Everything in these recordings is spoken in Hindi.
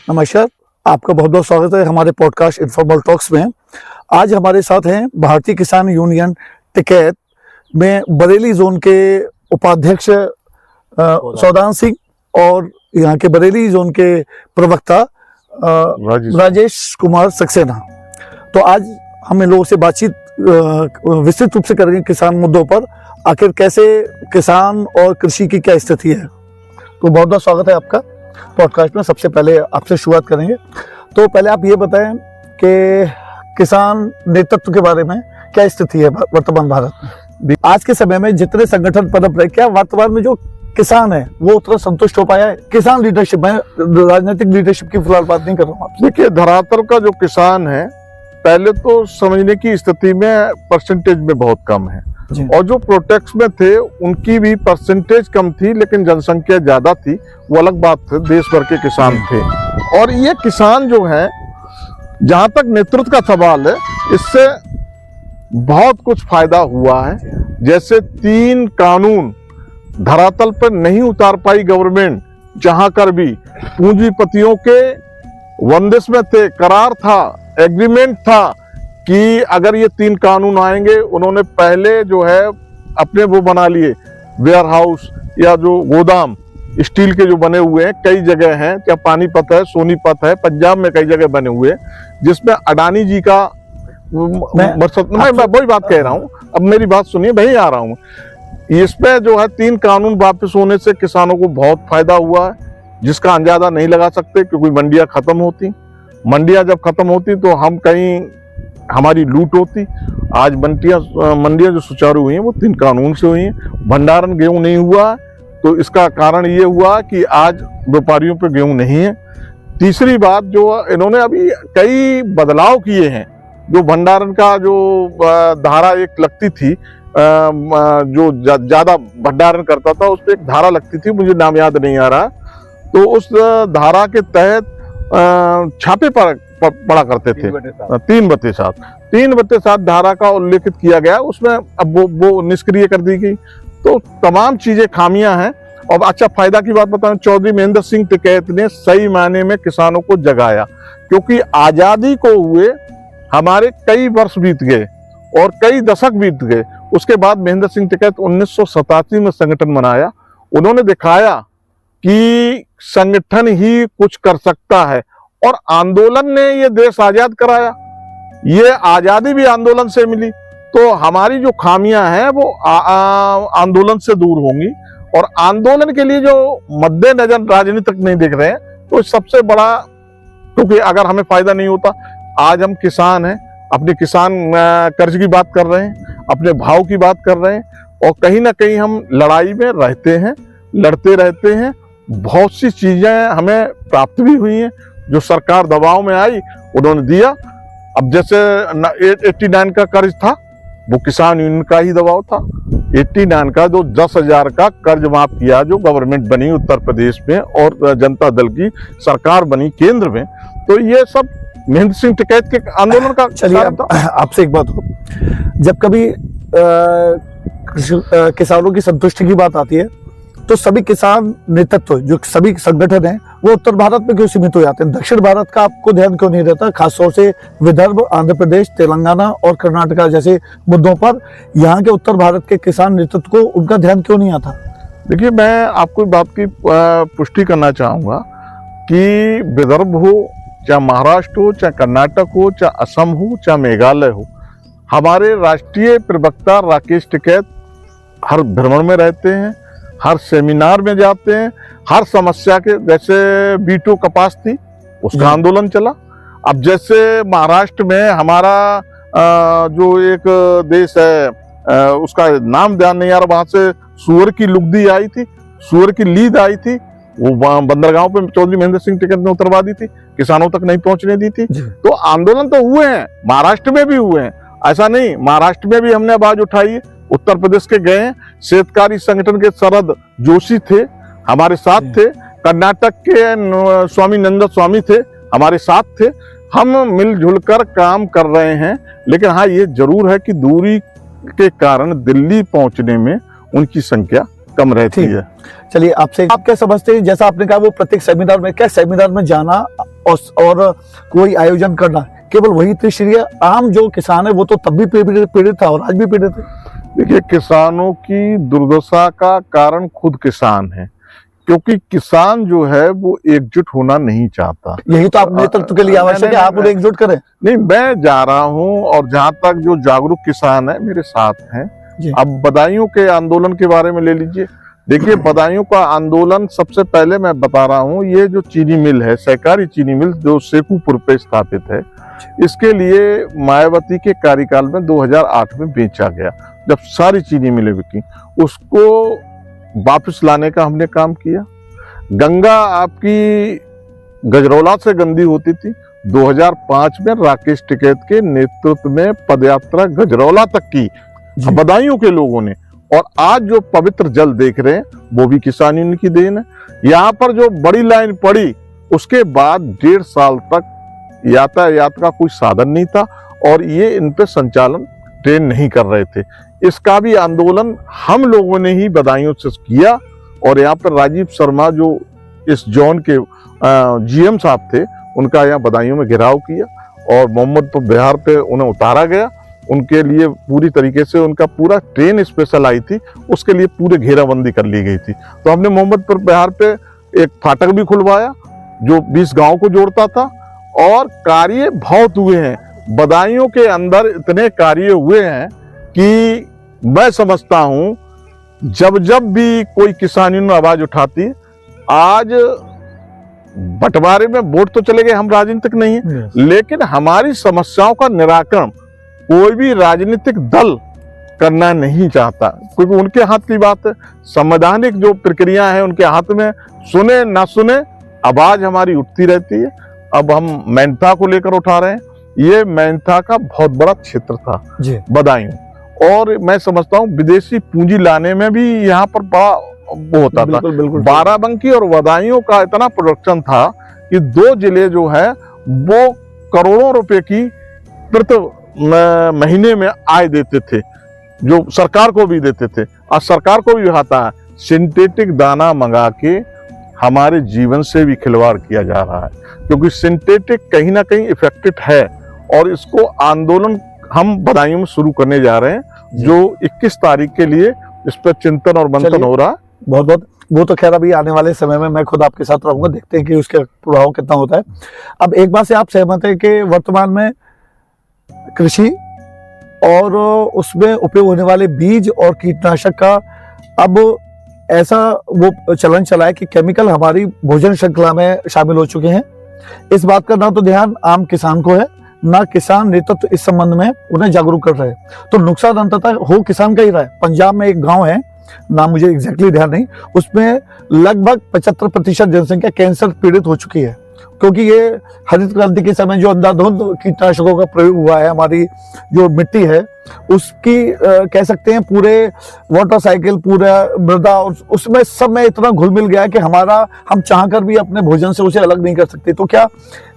नमस्कार, आपका बहुत बहुत स्वागत है हमारे पॉडकास्ट इनफॉर्मल टॉक्स में। आज हमारे साथ हैं भारतीय किसान यूनियन टिकैत में बरेली जोन के उपाध्यक्ष सौदान सिंह और यहाँ के बरेली जोन के प्रवक्ता राजेश कुमार सक्सेना। तो आज हम इन लोगों से बातचीत विस्तृत रूप से करेंगे किसान मुद्दों पर, आखिर कैसे किसान और कृषि की क्या स्थिति है। तो बहुत बहुत स्वागत है आपका पॉडकास्ट में। सबसे पहले आपसे शुरुआत करेंगे, तो पहले आप ये बताएं कि किसान नेतृत्व के बारे में क्या स्थिति है वर्तमान भारत में। आज के समय में जितने संगठन पनप रहे, क्या वर्तमान में जो किसान है वो उतना संतुष्ट हो पाया है? किसान लीडरशिप में, राजनीतिक लीडरशिप की फिलहाल बात नहीं कर रहा हूँ आपसे। देखिए, धरातल का जो किसान है पहले तो समझने की स्थिति में परसेंटेज में बहुत कम है, और जो प्रोटेक्ट में थे उनकी भी परसेंटेज कम थी, लेकिन जनसंख्या ज्यादा थी, वो अलग बात है। देश भर के किसान थे, और ये किसान जो है, जहां तक नेतृत्व का सवाल है, इससे बहुत कुछ फायदा हुआ है। जैसे 3 कानून धरातल पर नहीं उतार पाई गवर्नमेंट, जहां कर भी पूंजीपतियों के बंदिश में थे, करार था, एग्रीमेंट था कि अगर ये 3 कानून आएंगे, उन्होंने पहले जो है अपने वो बना लिए वेयर हाउस या जो गोदाम स्टील के जो बने हुए हैं, कई जगह हैं, क्या पानीपत है, सोनीपत है, पंजाब में कई जगह बने हुए हैं, जिसमें अडानी जी का मैं वही बात कह रहा हूँ। अब मेरी बात सुनिए, वही आ रहा हूँ। इसमें जो है 3 कानून वापस होने से किसानों को बहुत फायदा हुआ है, जिसका अंदाजा नहीं लगा सकते, क्योंकि मंडियां खत्म होती। मंडियां जब खत्म होती तो हम कहीं हमारी लूट होती। आज मंडियां जो सुचारू हुई हैं वो 3 कानून से हुई हैं। भंडारण गेहूं नहीं हुआ, तो इसका कारण ये हुआ कि आज व्यापारियों पे गेहूं नहीं है। तीसरी बात, जो इन्होंने अभी कई बदलाव किए हैं, जो भंडारण का जो धारा एक लगती थी, जो ज्यादा भंडारण करता था उस पर एक धारा लगती थी, मुझे नाम याद नहीं आ रहा, तो उस धारा के तहत छापे पड़ा करते थे। 3/7 धारा का उल्लेखित किया गया, उसमें अब वो निष्क्रिय कर दी गई। तो तमाम चीजें खामियां हैं। और अच्छा, फायदा की बात बताऊं, चौधरी महेंद्र सिंह टिकैत ने सही मायने में किसानों को जगाया, क्योंकि आजादी को हुए हमारे कई वर्ष बीत गए और कई दशक बीत गए। उसके बाद महेंद्र सिंह टिकैत 1987 में संगठन बनाया। उन्होंने दिखाया कि संगठन ही कुछ कर सकता है, और आंदोलन ने ये देश आजाद कराया। ये आजादी भी आंदोलन से मिली। तो हमारी जो खामियां हैं वो आंदोलन से दूर होंगी, और आंदोलन के लिए जो मद्देनजर राजनीतिक नहीं देख रहे हैं, तो सबसे बड़ा, क्योंकि अगर हमें फायदा नहीं होता, आज हम किसान हैं, अपने किसान कर्ज की बात कर रहे हैं, अपने भाव की बात कर रहे हैं, और कहीं ना कहीं हम लड़ाई में रहते हैं, लड़ते रहते हैं। बहुत सी चीजें हमें प्राप्त भी हुई हैं, जो सरकार दबाव में आई उन्होंने दिया। अब जैसे 89 का कर्ज था, वो किसान यूनियन का ही दबाव था। 89 का जो 10,000 का कर्ज माफ किया, जो गवर्नमेंट बनी उत्तर प्रदेश में और जनता दल की सरकार बनी केंद्र में, तो ये सब महेंद्र सिंह टिकैत के आंदोलन का। चलिए, आपसे एक बात हो, जब कभी किसानों की संतुष्टि की बात आती है, तो सभी किसान नेतृत्व, जो सभी संगठन हैं, वो उत्तर भारत में क्यों सीमित हो जाते हैं? दक्षिण भारत का आपको ध्यान क्यों नहीं रहता? खासतौर से विदर्भ, आंध्र प्रदेश, तेलंगाना और कर्नाटका जैसे मुद्दों पर यहाँ के उत्तर भारत के किसान नेतृत्व को उनका ध्यान क्यों नहीं आता? देखिए, मैं आपको बात की पुष्टि करना चाहूंगा कि विदर्भ हो, चाहे महाराष्ट्र हो, चाहे कर्नाटक हो, चाहे असम हो, चाहे मेघालय हो, हमारे राष्ट्रीय प्रवक्ता राकेश टिकैत हर भ्रमण में रहते हैं, हर सेमिनार में जाते हैं, हर समस्या के, जैसे बीटो कपास थी, उसका आंदोलन चला। अब जैसे महाराष्ट्र में हमारा जो एक देश है, उसका नाम ध्यान नहीं आ रहा, वहां से सुअर की लुगदी आई थी, सुअर की लीद आई थी, वो बंदरगांव पे चौधरी महेंद्र सिंह टिकैत ने उतरवा दी थी, किसानों तक नहीं पहुंचने दी थी। तो आंदोलन तो हुए हैं, महाराष्ट्र में भी हुए हैं, ऐसा नहीं, महाराष्ट्र में भी हमने आवाज उठाई है। उत्तर प्रदेश के गए, शेतकारी संगठन के शरद जोशी थे, हमारे साथ थे। कर्नाटक के स्वामी नंद स्वामी थे, हमारे साथ थे। हम मिलजुल कर काम कर रहे हैं, लेकिन हाँ, ये जरूर है कि दूरी के कारण दिल्ली पहुंचने में उनकी संख्या कम रहती है। चलिए, आपसे आप क्या समझते हैं, जैसा आपने कहा वो प्रत्येक सेमिनार में, क्या सेमिनार में जाना और कोई आयोजन करना, केवल वही त्रिस्तरीय आम जो किसान है वो तो तब भी पीड़ित था और आज भी पीड़ित है। देखिए, किसानों की दुर्दशा का कारण खुद किसान है, क्योंकि किसान जो है वो एकजुट होना नहीं चाहता। यही तो आप नेतृत्व के लिए आवश्यक है, आप उन्हें एकजुट करें। नहीं, मैं जा रहा हूं और जहां तक जो जागरूक किसान है मेरे साथ हैं। अब बदायूं के आंदोलन के बारे में ले लीजिए। देखिए, बदायूं का आंदोलन सबसे पहले मैं बता रहा हूं, ये जो चीनी मिल है, सहकारी चीनी मिल जो शेखुपुर पे स्थापित है, इसके लिए मायावती के कार्यकाल में 2008 में बेचा गया। जब सारी चीनी मिलें बिकी, उसको वापस लाने का हमने काम किया। गंगा आपकी गजरौला से गंदी होती थी। 2005 में राकेश टिकैत के नेतृत्व में पदयात्रा गजरौला तक की बदायूं के लोगों ने, और आज जो पवित्र जल देख रहे हैं वो भी किसान यूनियन की देन है। यहाँ पर जो बड़ी लाइन पड़ी, उसके बाद 1.5 साल तक यातायात का कोई साधन नहीं था और ये इन पे संचालन ट्रेन नहीं कर रहे थे। इसका भी आंदोलन हम लोगों ने ही बदायूं से किया, और यहाँ पर राजीव शर्मा जो इस जोन के जीएम साहब थे, उनका यहाँ बदायूं में घेराव किया और मोहम्मदपुर बिहार पे उन्हें उतारा गया। उनके लिए पूरी तरीके से उनका पूरा ट्रेन स्पेशल आई थी, उसके लिए पूरे घेराबंदी कर ली गई थी। तो हमने मोहम्मदपुर बिहार पे एक फाटक भी खुलवाया जो 20 गांव को जोड़ता था, और कार्य बहुत हुए हैं। बदायूं के अंदर इतने कार्य हुए हैं कि मैं समझता हूं जब जब भी कोई किसान यूनियन आवाज उठाती, आज बंटवारे में वोट तो चले गए, हम राजनीतिक नहीं है, लेकिन हमारी समस्याओं का निराकरण कोई भी राजनीतिक दल करना नहीं चाहता, क्योंकि उनके हाथ की बात है। संवैधानिक जो प्रक्रिया है उनके हाथ में, सुने ना सुने आवाज हमारी उठती रहती है। अब हम मेहनता को लेकर उठा रहे हैं। ये मेहनता का बहुत बड़ा क्षेत्र था बदायूं, और मैं समझता हूँ विदेशी पूंजी लाने में भी यहाँ पर बड़ा वो होता था। बाराबंकी और बदायूं का इतना प्रोडक्शन था कि 2 जिले जो है वो करोड़ों रुपए की प्रति महीने में आय देते थे, जो सरकार को भी देते थे। आज सरकार को भी आता है, सिंथेटिक दाना मंगा के हमारे जीवन से भी खिलवाड़ किया जा रहा है, क्योंकि सिंथेटिक कहीं ना कहीं इफेक्टेड है, और इसको आंदोलन हम बदायूं में शुरू करने जा रहे हैं, जो 21 तारीख के लिए इस पर चिंतन और मंथन हो रहा है। बहुत बहुत वो तो खैर अभी आने वाले समय में मैं खुद आपके साथ रहूंगा, देखते हैं कि उसका प्रभाव कितना होता है। अब एक बात से आप सहमत है कि वर्तमान में कृषि और उसमें उपयोग होने वाले बीज और कीटनाशक का अब ऐसा वो चलन चला है कि केमिकल हमारी भोजन श्रृंखला में शामिल हो चुके हैं। इस बात का ना तो ध्यान आम किसान को है, ना किसान नेतृत्व इस संबंध में उन्हें जागरूक कर रहे हैं। तो नुकसान अंततः हो किसान का ही रहा है। पंजाब में एक गांव है, नाम मुझे एग्जैक्टली ध्यान नहीं, उसमें लगभग 75% जनसंख्या कैंसर पीड़ित हो चुकी है, क्योंकि ये हरित क्रांति के समय जो अंधाधुंध कीटनाशकों का प्रयोग हुआ है, हमारी जो मिट्टी है उसकी कह सकते हैं पूरे वाटर साइकिल, पूरा मृदा, उसमें सब में इतना घुल मिल गया है कि हम चाहकर भी अपने भोजन से उसे अलग नहीं कर सकते। तो क्या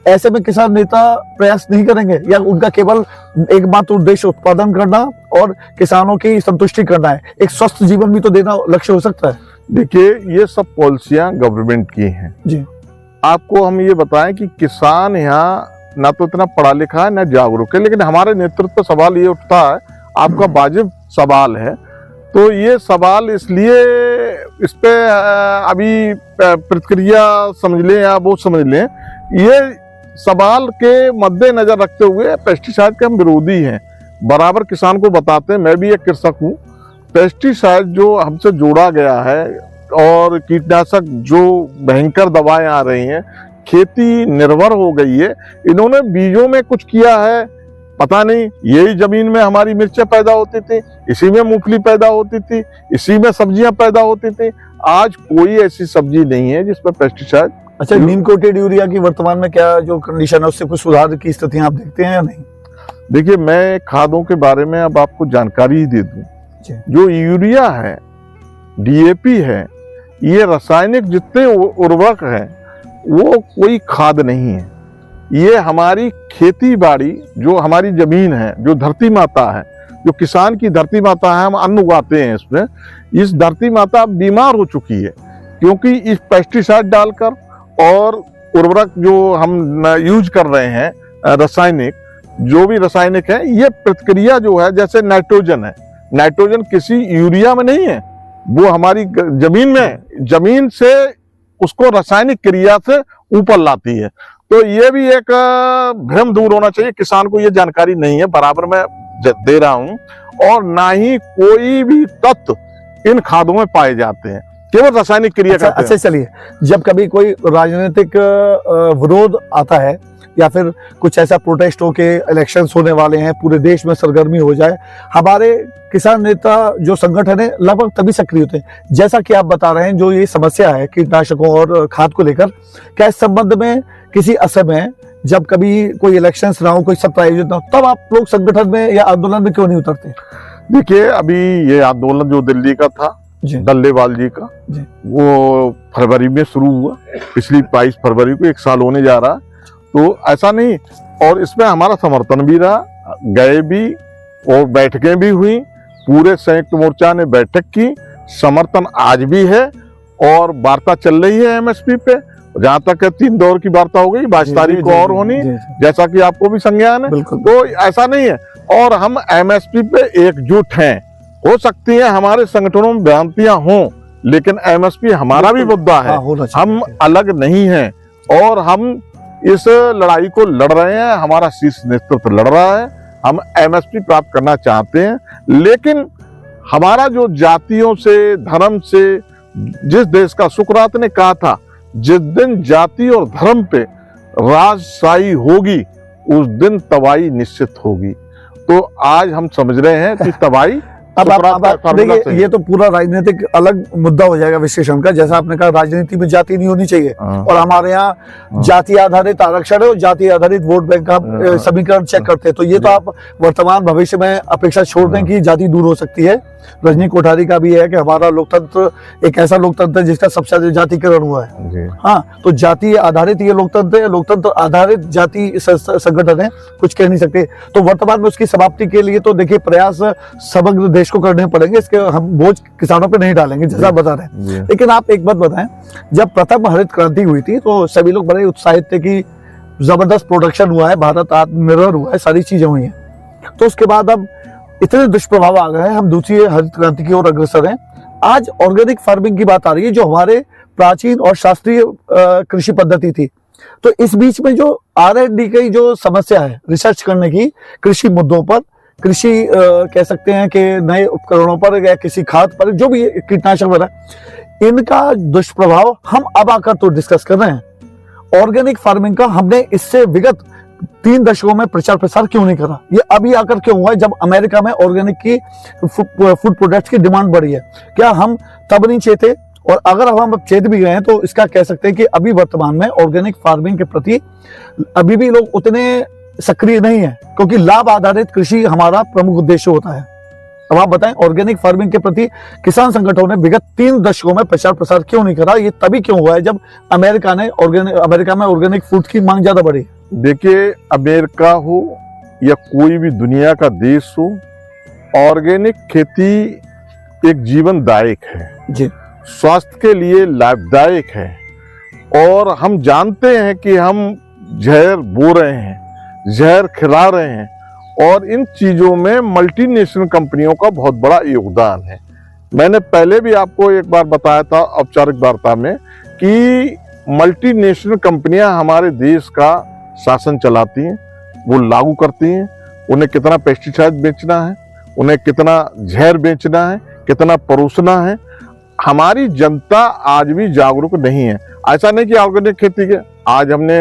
ऐसे में किसान नेता प्रयास नहीं करेंगे, या उनका केवल एकमात्र उद्देश्य उत्पादन करना और किसानों की संतुष्टि करना है? एक स्वस्थ जीवन भी तो देना लक्ष्य हो सकता है। देखिए, ये सब पॉलिसियां गवर्नमेंट की हैं जी। आपको हम ये बताएं कि किसान यहाँ ना तो इतना पढ़ा लिखा है, ना जागरूक है, लेकिन हमारे नेतृत्व पर सवाल ये उठता है, आपका वाजिब सवाल है। तो ये सवाल इसलिए इस पे अभी प्रतिक्रिया समझ लें या वो समझ लें, ये सवाल के मद्देनजर रखते हुए पेस्टिसाइड के हम विरोधी हैं, बराबर किसान को बताते हैं। मैं भी एक कृषक हूँ। पेस्टिसाइड जो हमसे जोड़ा गया है और कीटनाशक जो भयंकर दवाएं आ रही हैं, खेती निर्भर हो गई है। इन्होंने बीजों में कुछ किया है पता नहीं, यही जमीन में हमारी मिर्चें पैदा होती थी, इसी में मूंगफली पैदा होती थी, इसी में सब्जियां पैदा होती थी। आज कोई ऐसी सब्जी नहीं है जिसमें पेस्टिसाइड। अच्छा, नीम कोटेड यूरिया की वर्तमान में क्या जो कंडीशन है, उससे कुछ सुधार की स्थितियां आप देखते हैं या नहीं? देखिए, मैं खादों के बारे में अब आपको जानकारी ही दे दूं। जो यूरिया है, डीएपी है, ये रासायनिक जितने उर्वरक हैं वो कोई खाद नहीं है। ये हमारी खेती बाड़ी, जो हमारी जमीन है, जो धरती माता है, जो किसान की धरती माता है, हम अन्न उगाते हैं इसमें, इस धरती माता बीमार हो चुकी है, क्योंकि इस पेस्टिसाइड डालकर और उर्वरक जो हम यूज कर रहे हैं, रासायनिक, जो भी रासायनिक है, ये प्रतिक्रिया जो है, जैसे नाइट्रोजन है, नाइट्रोजन किसी यूरिया में नहीं है, वो हमारी जमीन में है, जमीन से उसको रासायनिक क्रिया से ऊपर लाती है। तो ये भी एक भ्रम दूर होना चाहिए, किसान को ये जानकारी नहीं है, बराबर मैं दे रहा हूं, और ना ही कोई भी तत्व इन खादों में पाए जाते हैं, केवल रासायनिक क्रिया करते हैं। अच्छा चलिए, जब कभी कोई राजनीतिक विरोध आता है या फिर कुछ ऐसा प्रोटेस्ट हो के इलेक्शंस होने वाले हैं, पूरे देश में सरगर्मी हो जाए, हमारे किसान नेता जो संगठन है लगभग तभी सक्रिय होते हैं। जैसा कि आप बता रहे हैं, जो ये समस्या है कीटनाशकों और खाद को लेकर, क्या इस संबंध में किसी असमय जब कभी कोई इलेक्शंस ना हो, कोई सत्ता आयोजित ना हो, तब आप लोग संगठन में या आंदोलन में क्यों नहीं उतरते? देखिए, अभी ये आंदोलन जो दिल्ली का था, डल्लेवाल जी का, वो फरवरी में शुरू हुआ, पिछली 22 फरवरी को 1 साल होने जा रहा। तो ऐसा नहीं, और इसमें हमारा समर्थन भी रहा, गए भी और बैठकें भी हुई, पूरे संयुक्त मोर्चा ने बैठक की, समर्थन आज भी है और वार्ता चल रही है एमएसपी पे। जहां तक 3 दौर की वार्ता हो गई, 22 तारीख को और होनी, जैसा कि आपको भी संज्ञान है। तो ऐसा नहीं है, और हम एमएसपी पे एकजुट हैं। हो सकती है हमारे संगठनों में भ्रांतियां हों, लेकिन एमएसपी हमारा भी मुद्दा है, हम अलग नहीं हैं, और हम इस लड़ाई को लड़ रहे हैं, हमारा शीर्ष नेतृत्व लड़ रहा है, हम एमएसपी प्राप्त करना चाहते हैं। लेकिन हमारा जो जातियों से, धर्म से, जिस देश का सुकरात ने कहा था, जिस दिन जाति और धर्म पे राजशाही होगी, उस दिन तबाही निश्चित होगी। तो आज हम समझ रहे हैं कि तबाही अब देखिए, ये तो पूरा राजनीतिक अलग मुद्दा हो जाएगा विश्लेषण का। जैसा आपने कहा, राजनीति में जाति नहीं होनी चाहिए, और हमारे यहाँ जाति आधारित आरक्षण है और जाति आधारित वोट बैंक का समीकरण चेक करते हैं। तो ये तो आप वर्तमान भविष्य में अपेक्षा छोड़ दें कि जाति दूर हो सकती है। रजनी कोठारी का भी है कि हमारा लोकतंत्र एक ऐसा लोकतंत्र है जिसका सबसे ज्यादा जातिकरण हुआ है। हाँ, तो जाति आधारित ये लोकतंत्र है, लोकतंत्र आधारित जाति संगठन है, कुछ कह नहीं सकते। तो वर्तमान में उसकी समाप्ति के लिए तो देखिए प्रयास समग्र देश को करने पड़ेंगे, इसके हम बोझ किसानों पे नहीं डालेंगे, जैसा आप बता रहे हैं। लेकिन आप एक बात बताएं, जब प्रथम हरित क्रांति हुई थी तो सभी लोग बड़े उत्साहित थे कि जबरदस्त प्रोडक्शन हुआ है, भारत आत्मनिर्भर हुआ है, सारी चीजें हुई हैं। तो उसके बाद अब इतने दुष्प्रभाव आ गए हैं, हम दूसरी हरित क्रांति की ओर अग्रसर हैं। आज ऑर्गेनिक फार्मिंग की बात आ रही है, जो हमारे प्राचीन और शास्त्रीय कृषि पद्धति थी। तो इस बीच में जो R&D की जो समस्या है, रिसर्च करने की कृषि मुद्दों पर, कृषि कह सकते हैं कि नए उपकरणों पर या किसी खाद पर, जो भी कीटनाशक वगैरह, इनका दुष्प्रभाव हम अब आकर तो डिस्कस कर रहे हैं। ऑर्गेनिक फार्मिंग का हमने इससे विगत 3 दशकों में प्रचार प्रसार क्यों नहीं करा? ये अभी आकर क्यों हुआ है, जब अमेरिका में ऑर्गेनिक की फूड प्रोडक्ट्स की डिमांड बढ़ी है? क्या हम तब नहीं चेते? और अगर हम अब चेत भी गए हैं तो इसका कह सकते हैं कि अभी वर्तमान में ऑर्गेनिक फार्मिंग के प्रति अभी भी लोग उतने सक्रिय नहीं है, क्योंकि लाभ आधारित कृषि हमारा प्रमुख उद्देश्य होता है। अब आप बताएं, ऑर्गेनिक फार्मिंग के प्रति किसान संगठनों ने विगत 3 दशकों में प्रचार प्रसार क्यों नहीं करा? ये तभी क्यों हुआ है जब अमेरिका में ऑर्गेनिक फूड की मांग ज्यादा बढ़ी। देखिए, अमेरिका हो या कोई भी दुनिया का देश हो, ऑर्गेनिक खेती एक जीवनदायक है जी, स्वास्थ्य के लिए लाभदायक है। और हम जानते हैं कि हम जहर बो रहे हैं, जहर खिला रहे हैं, और इन चीजों में मल्टीनेशनल कंपनियों का बहुत बड़ा योगदान है। मैंने पहले भी आपको एक बार बताया था औपचारिक वार्ता में कि मल्टीनेशनल कंपनियां हमारे देश का शासन चलाती हैं, वो लागू करती हैं। उन्हें कितना पेस्टिसाइड बेचना है, उन्हें कितना जहर बेचना है, कितना परोसना है। हमारी जनता आज भी जागरूक नहीं है। ऐसा नहीं कि ऑर्गेनिक खेती के, आज हमने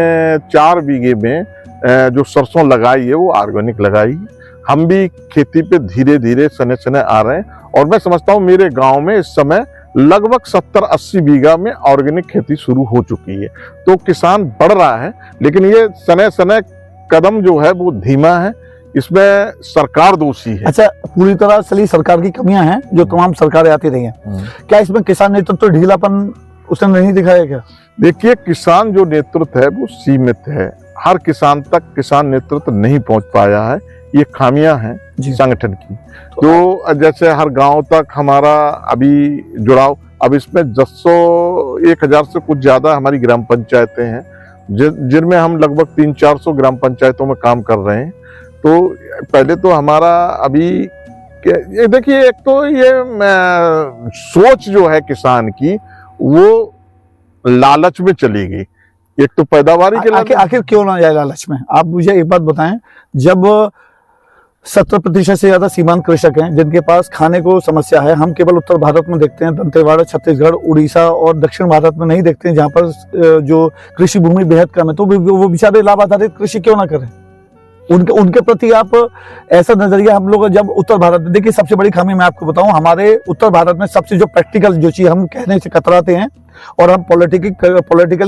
4 बीघे में जो सरसों लगाई है वो ऑर्गेनिक लगाई। हम भी खेती पे धीरे धीरे सने सने आ रहे हैं, और मैं समझता हूँ मेरे गांव में इस समय लगभग 70-80 बीघा में ऑर्गेनिक खेती शुरू हो चुकी है। तो किसान बढ़ रहा है, लेकिन ये सने सने कदम जो है वो धीमा है, इसमें सरकार दोषी है। अच्छा, पूरी तरह से सरकार की कमियां हैं जो तमाम सरकारें आती रही हैं। क्या इसमें किसान नेतृत्व तो ढीलापन उसने नहीं दिखाया क्या? देखिए, किसान जो नेतृत्व है वो सीमित है, हर किसान तक किसान नेतृत्व नहीं पहुंच पाया है, ये खामियां हैं संगठन की। तो जैसे हर गांव तक हमारा अभी जुड़ाव, अब इसमें 1000 से कुछ ज्यादा हमारी ग्राम पंचायतें हैं, जिनमें हम लगभग 300-400 ग्राम पंचायतों में काम कर रहे हैं। तो पहले तो हमारा अभी ये देखिए, एक तो ये सोच जो है किसान की वो लालच में चली गई। एक तो पैदावारी के लिए आखिर क्यों ना जाए लालच में? आप मुझे एक बात बताएं, जब 70% से ज्यादा सीमांत कृषक हैं जिनके पास खाने को समस्या है, हम केवल उत्तर भारत में देखते हैं, दंतेवाड़ा, छत्तीसगढ़, उड़ीसा और दक्षिण भारत में नहीं देखते हैं जहां पर जो कृषि भूमि बेहद कम है, तो वो बेचारे लाभ आधारित कृषि क्यों ना करें? उनके प्रति आप ऐसा नजरिया, हम लोग जब उत्तर भारत में देखिए, सबसे बड़ी खामी मैं आपको बताऊं, हमारे उत्तर भारत में सबसे जो प्रैक्टिकल जो चीज हम कहने से कतराते हैं और हम पॉलिटिकली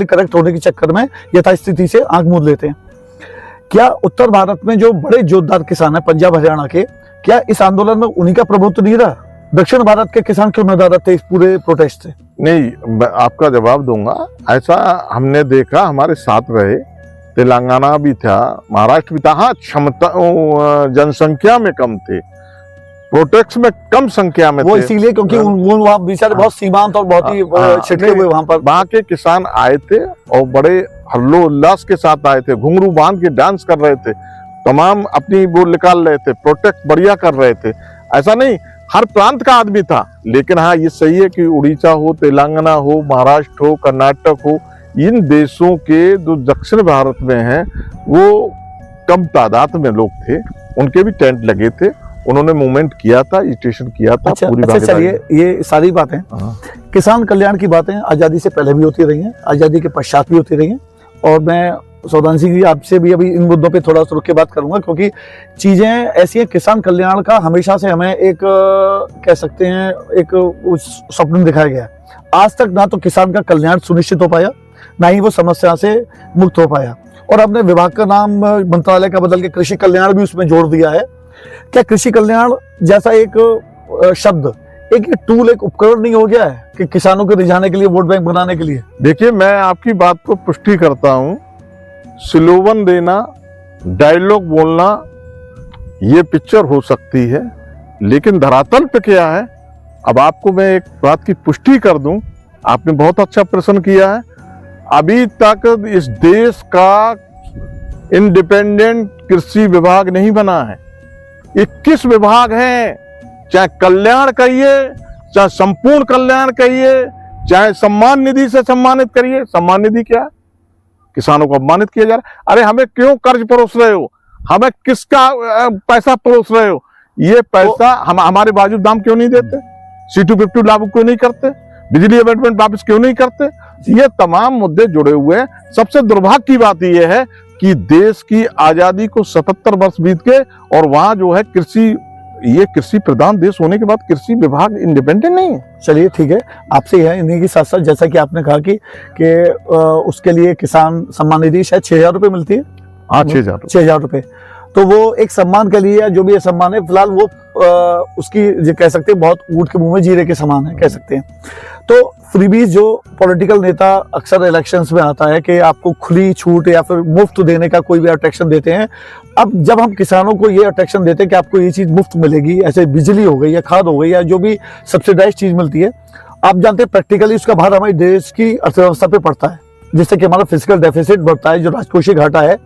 करेक्ट होने के चक्कर में यथास्थिति से आंख मूंद लेते हैं। क्या उत्तर भारत में जो बड़े जोरदार किसान है पंजाब हरियाणा के, क्या इस आंदोलन में उन्हीं का प्रभुत्व नहीं रहा? दक्षिण भारत के किसान क्यों नदारत थे इस पूरे प्रोटेस्ट से? नहीं, मैं आपका जवाब दूंगा। ऐसा हमने देखा, हमारे साथ रहे, तेलंगाना भी था, महाराष्ट्र भी था। हाँ, क्षमता जनसंख्या में कम थे, प्रोटेक्ट में कम संख्या में वो थे। इसीलिए क्योंकि वो वहाँ बेचारे बहुत सीमांत और बहुत ही छिटके हुए वहां पर वहां के किसान आए थे और बड़े हल्लोल्लास के साथ आए थे, घुंघरू बांध के डांस कर रहे थे, तमाम अपनी वो निकाल रहे थे, प्रोटेक्ट बढ़िया कर रहे थे। ऐसा नहीं हर प्रांत का आदमी था, लेकिन हाँ ये सही है कि उड़ीसा हो, तेलंगाना हो, महाराष्ट्र हो, कर्नाटक हो, इन देशों के जो दक्षिण भारत में हैं वो कम तादाद में लोग थे, उनके भी टेंट लगे थे, उन्होंने मूवमेंट किया था, स्टेशन किया था। पूरी भागीदारी। ये सारी बातें, किसान कल्याण की बातें आजादी से पहले भी होती रही हैं, आजादी के पश्चात भी होती रही हैं, और मैं सौदांशी जी आपसे भी अभी इन मुद्दों पे थोड़ा सा रुक के बात करूंगा, क्योंकि चीजें ऐसी हैं। किसान कल्याण का हमेशा से हमें एक कह सकते हैं एक स्वप्न दिखाया गया। आज तक ना तो किसान का कल्याण सुनिश्चित हो पाया, ना ही वो समस्या से मुक्त हो पाया, और हमने विभाग का नाम मंत्रालय का बदल के कृषि कल्याण भी उसमें जोड़ दिया है। क्या कृषि कल्याण जैसा एक शब्द एक टूल, एक उपकरण नहीं हो गया है कि किसानों को रिझाने के लिए, वोट बैंक बनाने के लिए? देखिए, मैं आपकी बात को पुष्टि करता हूं। स्लोगन देना, डायलॉग बोलना, ये पिक्चर हो सकती है, लेकिन धरातल पे क्या है? अब आपको मैं एक बात की पुष्टि कर दूं, आपने बहुत अच्छा प्रश्न किया है। अभी तक इस देश का इंडिपेंडेंट कृषि विभाग नहीं बना है। 21 विभाग हैं, चाहे कल्याण कहिए, चाहे संपूर्ण कल्याण कहिए, चाहे सम्मान निधि से सम्मानित करिए। सम्मान निधि क्या है? किसानों को अपमानित किया जा रहा है। अरे हमें क्यों कर्ज परोस रहे हो? हमें किसका पैसा परोस रहे हो? ये पैसा हम हमारे वाजिब दाम क्यों नहीं देते? C250 लागू क्यों नहीं करते? बिजली अमेंडमेंट वापस क्यों नहीं करते? ये तमाम मुद्दे जुड़े हुए हैं। सबसे दुर्भाग्य की बात यह है कि देश की आजादी को 77 वर्ष बीत गए और वहां जो है ये कृषि प्रधान देश होने के बाद कृषि विभाग इंडिपेंडेंट नहीं है। चलिए ठीक है, आपसे यह इन्हीं के साथ साथ जैसा कि आपने कहा कि उसके लिए किसान सम्मान निधि शायद 6,000 रुपये मिलती है। हाँ, 6,000 रुपये। तो वो एक सम्मान के लिए, जो भी ये सम्मान है फिलहाल वो उसकी कह सकते हैं बहुत ऊँट के मुंह में जीरे के समान है, कह सकते हैं। तो फ्रीबीज जो पॉलिटिकल नेता अक्सर इलेक्शंस में आता है कि आपको खुली छूट या फिर मुफ्त देने का कोई भी अट्रैक्शन देते हैं। अब जब हम किसानों को ये अट्रैक्शन देते हैं कि आपको ये चीज मुफ्त मिलेगी, ऐसे बिजली हो गई या खाद हो गई या जो भी सब्सिडाइज चीज मिलती है, आप जानते हैं प्रैक्टिकली उसका भार हमारे देश की अर्थव्यवस्था पे पड़ता है, जिससे कि हमारा फिजिकल डेफिसिट बढ़ता है, जो राजकोषीय घाटा है।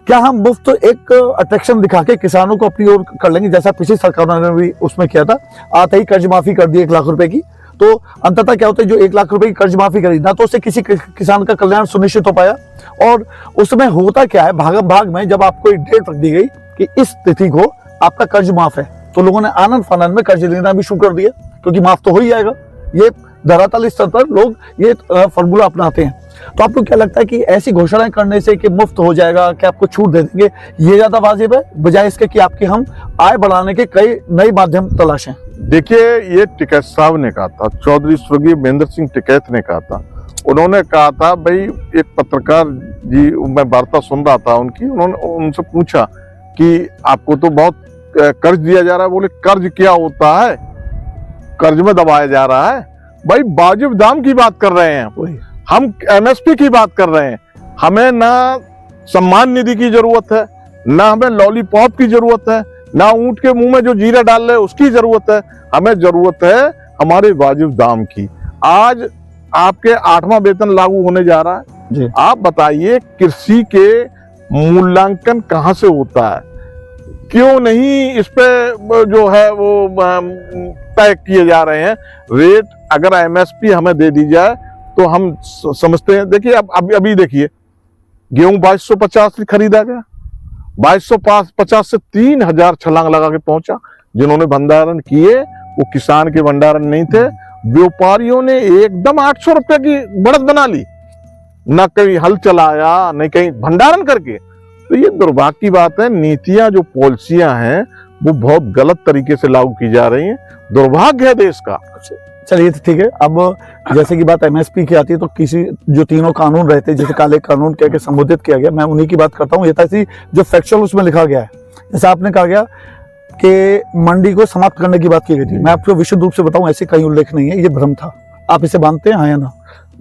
क्या हम मुफ्त एक अट्रैक्शन दिखा के किसानों को अपनी ओर कर लेंगे, जैसा पिछली सरकारों ने भी उसमें किया था? आते ही कर्ज माफी कर दी 1 लाख रुपए की, तो अंततः क्या होता है, जो 1 लाख रुपए की कर्ज माफी करी ना तो उससे किसी किसान का कल्याण सुनिश्चित हो पाया। और उसमें होता क्या है, भागम भाग में जब आपको एक डेट रख दी गई कि इस तिथि को आपका कर्ज माफ है, तो लोगों ने आनंद फानंद में कर्ज लेना भी शुरू कर दिया, क्योंकि माफ तो हो ही जाएगा। ये धरातल स्तर पर लोग ये फॉर्मूला अपनाते हैं। तो आपको क्या लगता है कि ऐसी घोषणाएं करने से कि मुफ्त हो जाएगा, कि आपको छूट दे देंगे, ये ज्यादा वाजिब है बजाय इसके कि आपके हम आय बढ़ाने के कई नए माध्यम तलाशें? देखिए, ये टिकैत साहब ने कहा था, चौधरी स्वर्गीय महेंद्र सिंह टिकैत ने कहा था। उन्होंने कहा था, भाई एक पत्रकार जी, मैं वार्ता सुन रहा था उनकी, उन्होंने उनसे पूछा कि आपको तो बहुत कर्ज दिया जा रहा है। बोले कर्ज क्या होता है, कर्ज में दबाया जा रहा है। भाई वाजिब दाम की बात कर रहे हैं हम, MSP की बात कर रहे हैं। हमें ना सम्मान निधि की जरूरत है, ना हमें लॉलीपॉप की जरूरत है, ना ऊंट के मुंह में जो जीरा डाल रहे हैं उसकी जरूरत है। हमें जरूरत है हमारे वाजिब दाम की। आज आपके 8वां वेतन लागू होने जा रहा है। जी। आप बताइए कृषि के मूल्यांकन कहाँ से होता है? क्यों नहीं इस पे जो है वो तय किए जा रहे हैं रेट? अगर एमएसपी हमें दे दी जाए तो हम समझते हैं। देखिए अब अभी देखिए, गेहूं 2250 खरीदा गया, 2250 से 3000 छलांग लगा के पहुंचा। जिन्होंने भंडारण किए वो किसान के भंडारण नहीं थे, व्यापारियों ने एकदम 800 रुपए की बढ़त बना ली, न कहीं हल चलाया न कहीं भंडारण करके। तो ये दुर्भाग्य की बात है, नीतियां जो पॉलिसियां हैं वो बहुत गलत तरीके से लागू की जा रही हैं, दुर्भाग्य है देश का। चलिए तो ठीक है। अब जैसे कि बात एमएसपी की आती है तो किसी जो तीनों कानून रहते हैं, जैसे काले कानून कह के संबोधित किया गया, मैं उन्हीं की बात करता हूँ। ये था जो फैक्चुअल उसमें लिखा गया है, जैसे आपने कहा गया कि मंडी को समाप्त करने की बात की गई थी। मैं आपको विशुद्ध रूप से बताऊं, ऐसे कहीं उल्लेख नहीं है, ये भ्रम था। आप इसे मानते हैं, हाँ या ना?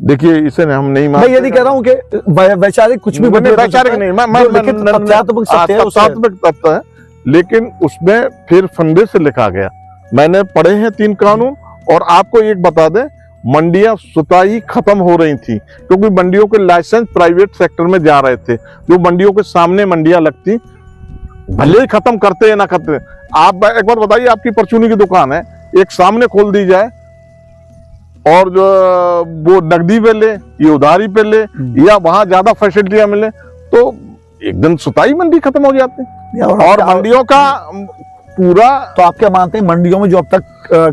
देखिए इसे हम नहीं मैं ये नहीं कह रहा हूँ कि वैचारिक कुछ भी वैचारिक नहीं, तथ्यात्मक तथ्य है, लेकिन उसमें फिर फंदे से लिखा गया। मैंने पढ़े हैं 3 कानून, और आपको एक बता दें, मंडियां स्वतः ही खत्म हो रही थी, क्योंकि मंडियों के लाइसेंस प्राइवेट सेक्टर में जा रहे थे। जो मंडियों के सामने मंडियां लगती, भले ही खत्म करते या ना करते। आप एक बार बताइए, आपकी परचूनी की दुकान है, एक सामने खोल दी जाए और जो वो नकदी पे ले या उधारी पे ले या वहां ज्यादा फैसिलिटियां मिले, तो एकदम सुताई मंडी खत्म हो जाती है। और मंडियों का पूरा, तो आप क्या मानते हैं मंडियों में जो अब तक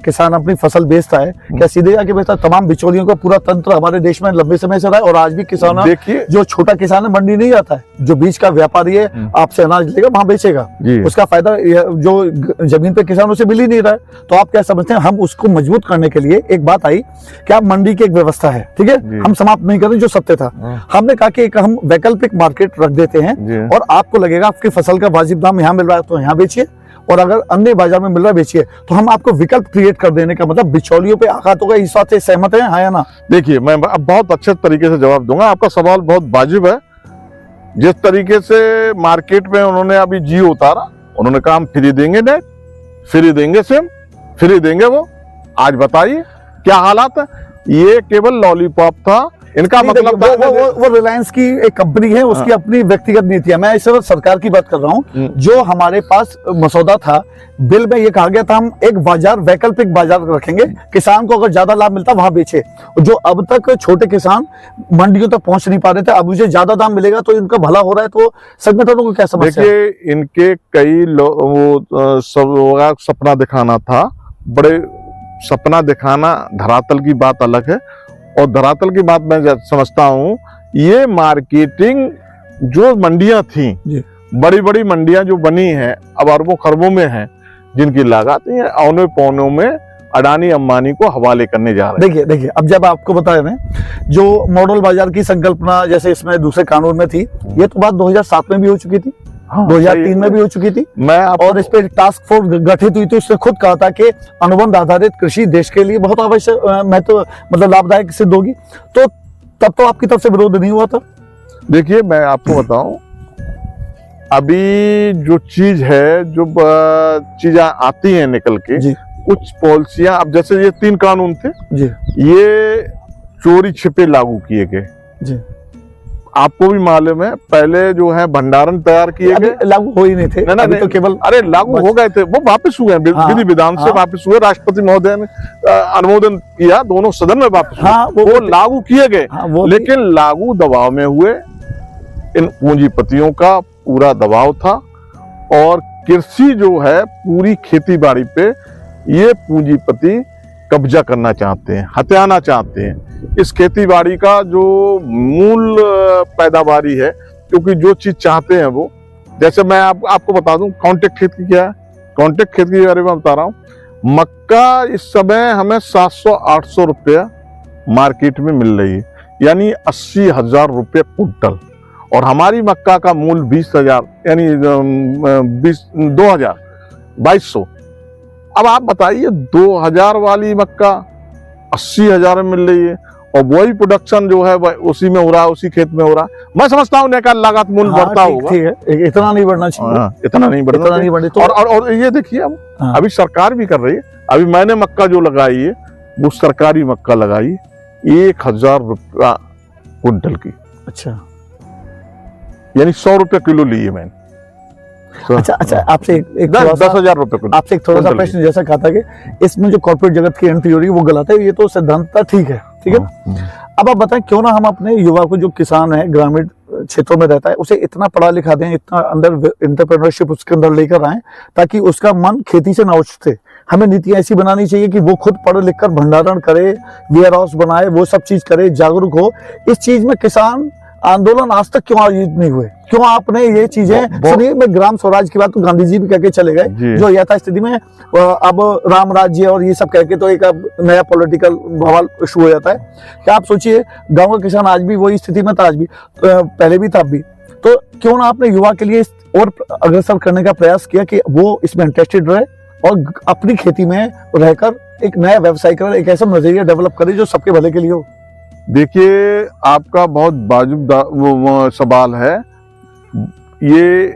किसान अपनी फसल बेचता है, क्या सीधे जाके बेचता है? तमाम बिचौलियों का पूरा तंत्र हमारे देश में लंबे समय से रहा है, और आज भी किसान, देखिए जो छोटा किसान है मंडी नहीं जाता है, जो बीच का व्यापारी है आपसे अनाज लेगा वहां बेचेगा, उसका फायदा जो जमीन पे किसान उसे मिल ही नहीं रहा है। तो आप क्या समझते हैं, हम उसको मजबूत करने के लिए एक बात आई कि आप मंडी की एक व्यवस्था है, ठीक है, हम समाप्त नहीं करें जो सत्य था। हमने कहा कि एक हम वैकल्पिक मार्केट रख देते हैं, और आपको लगेगा आपकी फसल का वाजिब दाम यहाँ मिल रहा है तो यहाँ बेचिए, और अगर अन्य बाजार में मिल रहा है बेचिए। तो हम आपको विकल्प क्रिएट कर देने का मतलब बिचौलियों पे आघात होगा, इस बात से सहमत हैं, हाँ या ना? देखिए मैं अब बहुत अच्छे तरीके से जवाब दूंगा, आपका सवाल बहुत वाजिब है। जिस तरीके से मार्केट में उन्होंने अभी जियो उतारा, उन्होंने कहा हम फ्री देंगे नेट, फ्री देंगे सिम, फ्री देंगे वो। आज बताइए क्या हालात है। ये केवल लॉलीपॉप था, इनका मतलब वो रिलायंस की एक कंपनी है, उसकी अपनी व्यक्तिगत नीति है। मैं इस वक्त सरकार की बात कर रहा हूँ। जो हमारे पास मसौदा था, बिल में ये कहा गया था हम एक बाजार, वैकल्पिक बाजार रखेंगे, किसान को अगर ज्यादा लाभ मिलता वहां बेचे। जो अब तक छोटे किसान मंडियों तक पहुंच नहीं पा रहे थे, अब मुझे ज्यादा दाम मिलेगा तो इनका भला हो रहा है, तो संगठनों को क्या समस्या? देखिए इनके कई सब सपना दिखाना था, बड़े सपना दिखाना, धरातल की बात अलग है। और धरातल की बात मैं समझता हूँ, ये मार्केटिंग जो मंडियां थी, बड़ी बड़ी मंडियां जो बनी हैं, अब अरबों खरबों में हैं, जिनकी लागत है औने पौनों में अडानी अंबानी को हवाले करने जा रहे हैं। देखिए अब जब आपको बताया मैं, जो मॉडल बाजार की संकल्पना जैसे इसमें दूसरे कानून में थी, ये तो बात 2007 में भी हो चुकी थी, 2003 में भी हो चुकी थी। और इस पे टास्क फोर्स गठित हुई थी, उसने खुद कहा था कि अनुबंध आधारित कृषि देश के लिए बहुत आवश्यक, मतलब लाभदायक सिद्ध होगी। तो तब तो आपकी तरफ से विरोध नहीं हुआ था? देखिए मैं आपको बताऊं, अभी जो चीज है, जो चीजें आती हैं निकल के, कुछ पॉलिसियां, अब जैसे ये 3 कानून थे जी, ये चोरी छिपे लागू किए गए जी। आपको भी मालूम है, पहले जो है भंडारण तैयार किए गए, लागू हो ही नहीं थे। नहीं, तो केवल अरे लागू हो गए थे, वो वापस हुए, विधि विधान से वापस हुए, राष्ट्रपति महोदय ने अनुमोदन किया, दोनों सदन में वापस हुए, वो लागू किए गए। लेकिन लागू दबाव में हुए, इन पूंजीपतियों का पूरा दबाव था, और कृषि जो है पूरी खेती बाड़ी पे ये पूंजीपति कब्जा करना चाहते हैं, हथियाना चाहते हैं इस खेती बाड़ी का जो मूल पैदावारी है। क्योंकि जो चीज चाहते हैं वो, जैसे मैं आपको बता दूं, कॉन्ट्रैक्ट खेती क्या है। कॉन्ट्रैक्ट खेती के बारे में बता रहा हूँ, मक्का इस समय हमें 700-800 रुपया मार्केट में मिल रही है, यानी 80,000 रुपये कुंटल, और हमारी मक्का का मूल 20,000, यानी 2200। अब आप बताइए 2000 वाली मक्का 80,000 में मिल रही है, और वही प्रोडक्शन जो है उसी में हो रहा है, उसी खेत में हो रहा है। मैं समझता हूँ नेका लागत मूल्य बढ़ता होगा, ठीक है, इतना नहीं बढ़ना चाहिए, इतना नहीं बढ़ना चाहिए। और ये देखिए अब अभी सरकार भी कर रही है। अभी मैंने मक्का जो लगाई है वो सरकारी मक्का लगाई, 1,000 रुपया कुंटल की, अच्छा यानी 100 रुपए किलो लिए मैंने। अच्छा आपसे एक थोड़ा सा 10,000 रुपए किलो। आपसे एक थोड़ा सा प्रश्न जैसा कहा था कि इसमें जो कॉर्पोरेट जगत की एंट्री हो रही है वो गलत है, ये तो सिद्धांतता ठीक है ना। अब आप बताएं क्यों ना हम अपने युवा को, जो किसान है ग्रामीण क्षेत्रों में रहता है, उसे इतना पढ़ा लिखा दें, इतना अंदर एंटरप्रेन्योरशिप उसके अंदर लेकर आए ताकि उसका मन खेती से ना उछते। हमें नीतियां ऐसी बनानी चाहिए कि वो खुद पढ़ लिख कर भंडारण करे, वेयर हाउस बनाए, वो सब चीज करे, जागरूक हो। इस चीज में किसान आंदोलन आज तक क्यों आयोजित नहीं हुए? क्यों आपने ये चीजें सुनिए? मैं ग्राम स्वराज की बात तो गांधी जी भी कह के चले गए, जो यथास्थिति में अब राम राज्य और ये सब कह के तो एक अब नया पॉलिटिकल बवाल शुरू हो जाता है। क्या आप सोचिए, गांव का किसान आज भी वही स्थिति में था, आज भी पहले भी था, अब भी। तो क्यों ना आपने युवा के लिए और अग्रसर करने का प्रयास किया कि वो इसमें इंटरेस्टेड रहे और अपनी खेती में रहकर एक नया व्यवसाय करे, एक ऐसा नजरिया डेवलप करे जो सबके भले के लिए हो। देखिए, आपका बहुत वाजिब वो सवाल है। ये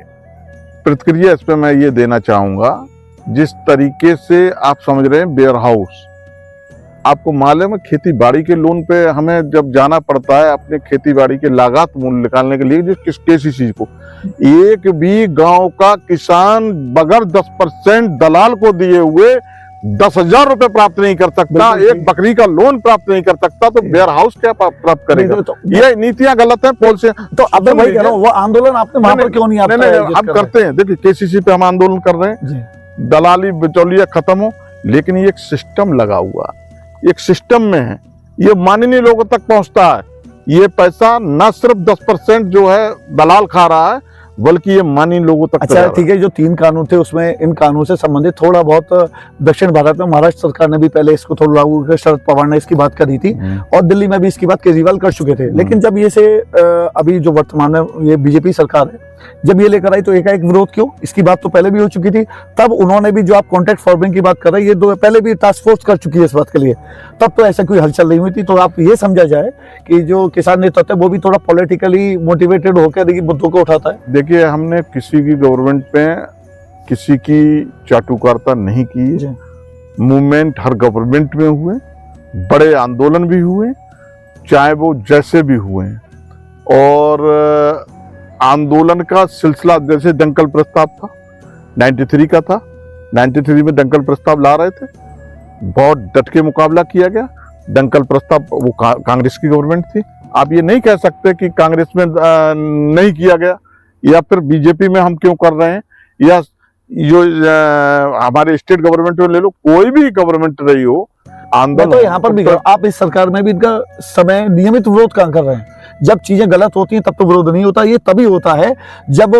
प्रतिक्रिया इस पे मैं ये देना चाहूंगा, जिस तरीके से आप समझ रहे हैं वेयर हाउस, आपको मालूम है खेती बाड़ी के लोन पे हमें जब जाना पड़ता है अपने खेती बाड़ी के लागत मूल्य निकालने के लिए, जो किसी चीज को, एक भी गांव का किसान बगैर 10% दलाल को दिए हुए 10,000 रुपए प्राप्त नहीं कर सकता, एक बकरी का लोन प्राप्त नहीं कर सकता, तो वेयर हाउस क्या प्राप्त करेगा? तो ये नीतियां गलत है, पॉलिसी। तो अब मैं वही कह रहा हूं, वो आंदोलन आपने वहां पर क्यों नहीं आता? हम करते हैं, देखिए केसीसी पे हम आंदोलन कर रहे हैं, दलाली बिचौलिया खत्म हो, लेकिन ये एक सिस्टम लगा हुआ, एक सिस्टम में है, ये माननीय लोगों तक पहुंचता है। ये पैसा न सिर्फ 10% जो है दलाल खा रहा है, बल्कि ये माननीय लोगों तक। अच्छा ठीक है, जो 3 कानून थे उसमें इन कानून से संबंधित थोड़ा बहुत दक्षिण भारत में महाराष्ट्र सरकार ने भी पहले इसको थोड़ा लागू करके शरद पवार ने इसकी बात करी थी, और दिल्ली में भी इसकी बात केजरीवाल कर चुके थे। लेकिन जब ये से अभी जो वर्तमान में ये बीजेपी सरकार है, जब ये लेकर आई तो एकाएक विरोध क्यों? इसकी बात तो पहले भी हो चुकी थी। तब उन्होंने भी, जो आप कॉन्ट्रैक्ट फार्मिंग की बात कर रहे हैं, ये दो पहले भी टास्क फोर्स कर चुकी है इस बात के लिए, तब तो ऐसा कोई हलचल नहीं हुई थी। तो आप ये समझा जाए कि जो किसान नेतृत्व है वो भी थोड़ा पॉलिटिकली मोटिवेटेड होकर मुद्दों को उठाता है। देखिए, हमने किसी की गवर्नमेंट पे किसी की चाटुकारिता नहीं की। मूवमेंट हर गवर्नमेंट में हुए, बड़े आंदोलन भी हुए, चाहे वो जैसे भी हुए, और आंदोलन का सिलसिला, जैसे दंगल प्रस्ताव था 93 का था, 93 में दंगल प्रस्ताव ला रहे थे, बहुत डट के मुकाबला किया गया। दंगल प्रस्ताव वो कांग्रेस की गवर्नमेंट थी। आप ये नहीं कह सकते कि कांग्रेस में नहीं किया गया, या फिर बीजेपी में हम क्यों कर रहे हैं, या जो हमारे स्टेट गवर्नमेंट में ले लो, कोई भी गवर्नमेंट रही हो, आंदोलन तो यहाँ पर भी आप इस सरकार में भी इनका समय नियमित विरोध कहाँ कर रहे हैं? जब चीजें गलत होती हैं तब तो विरोध नहीं होता। ये तभी होता है जब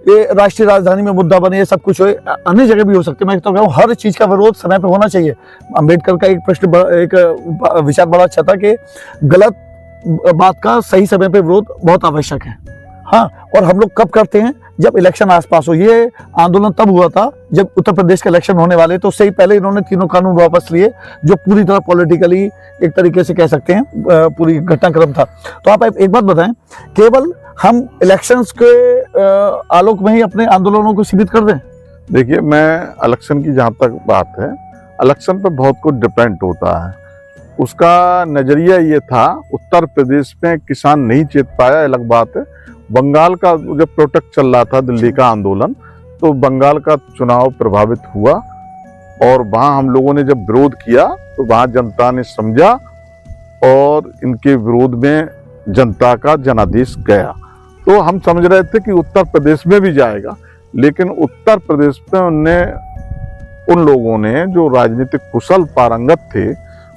ये राष्ट्रीय राजधानी में मुद्दा बने, ये सब कुछ हो, अन्य जगह भी हो सकते हैं। मैं तो कहूँ हर चीज का विरोध समय पे होना चाहिए। अम्बेडकर का एक प्रश्न, एक विचार बड़ा अच्छा था कि गलत बात का सही समय पे विरोध बहुत आवश्यक है। हाँ, और हम लोग कब करते हैं? जब इलेक्शन आसपास हो। ये आंदोलन तब हुआ था जब उत्तर प्रदेश के इलेक्शन होने वाले, तो उससे ही पहले इन्होंने तीनों कानून वापस लिए, जो पूरी तरह पॉलिटिकली एक तरीके से कह सकते हैं पूरी घटनाक्रम था। तो आप एक बात बताएं, केवल हम इलेक्शंस के आलोक में ही अपने आंदोलनों को सीमित कर दें? देखिए, मैं इलेक्शन की जहाँ तक बात है, इलेक्शन पे बहुत कुछ डिपेंड होता है। उसका नजरिया ये था, उत्तर प्रदेश में किसान नहीं जीत पाया, अलग बात है। बंगाल का जब प्रोटेस्ट चल रहा था, दिल्ली का आंदोलन, तो बंगाल का चुनाव प्रभावित हुआ, और वहां हम लोगों ने जब विरोध किया तो वहां जनता ने समझा, और इनके विरोध में जनता का जनादेश गया। तो हम समझ रहे थे कि उत्तर प्रदेश में भी जाएगा, लेकिन उत्तर प्रदेश में उन लोगों ने जो राजनीतिक कुशल पारंगत थे,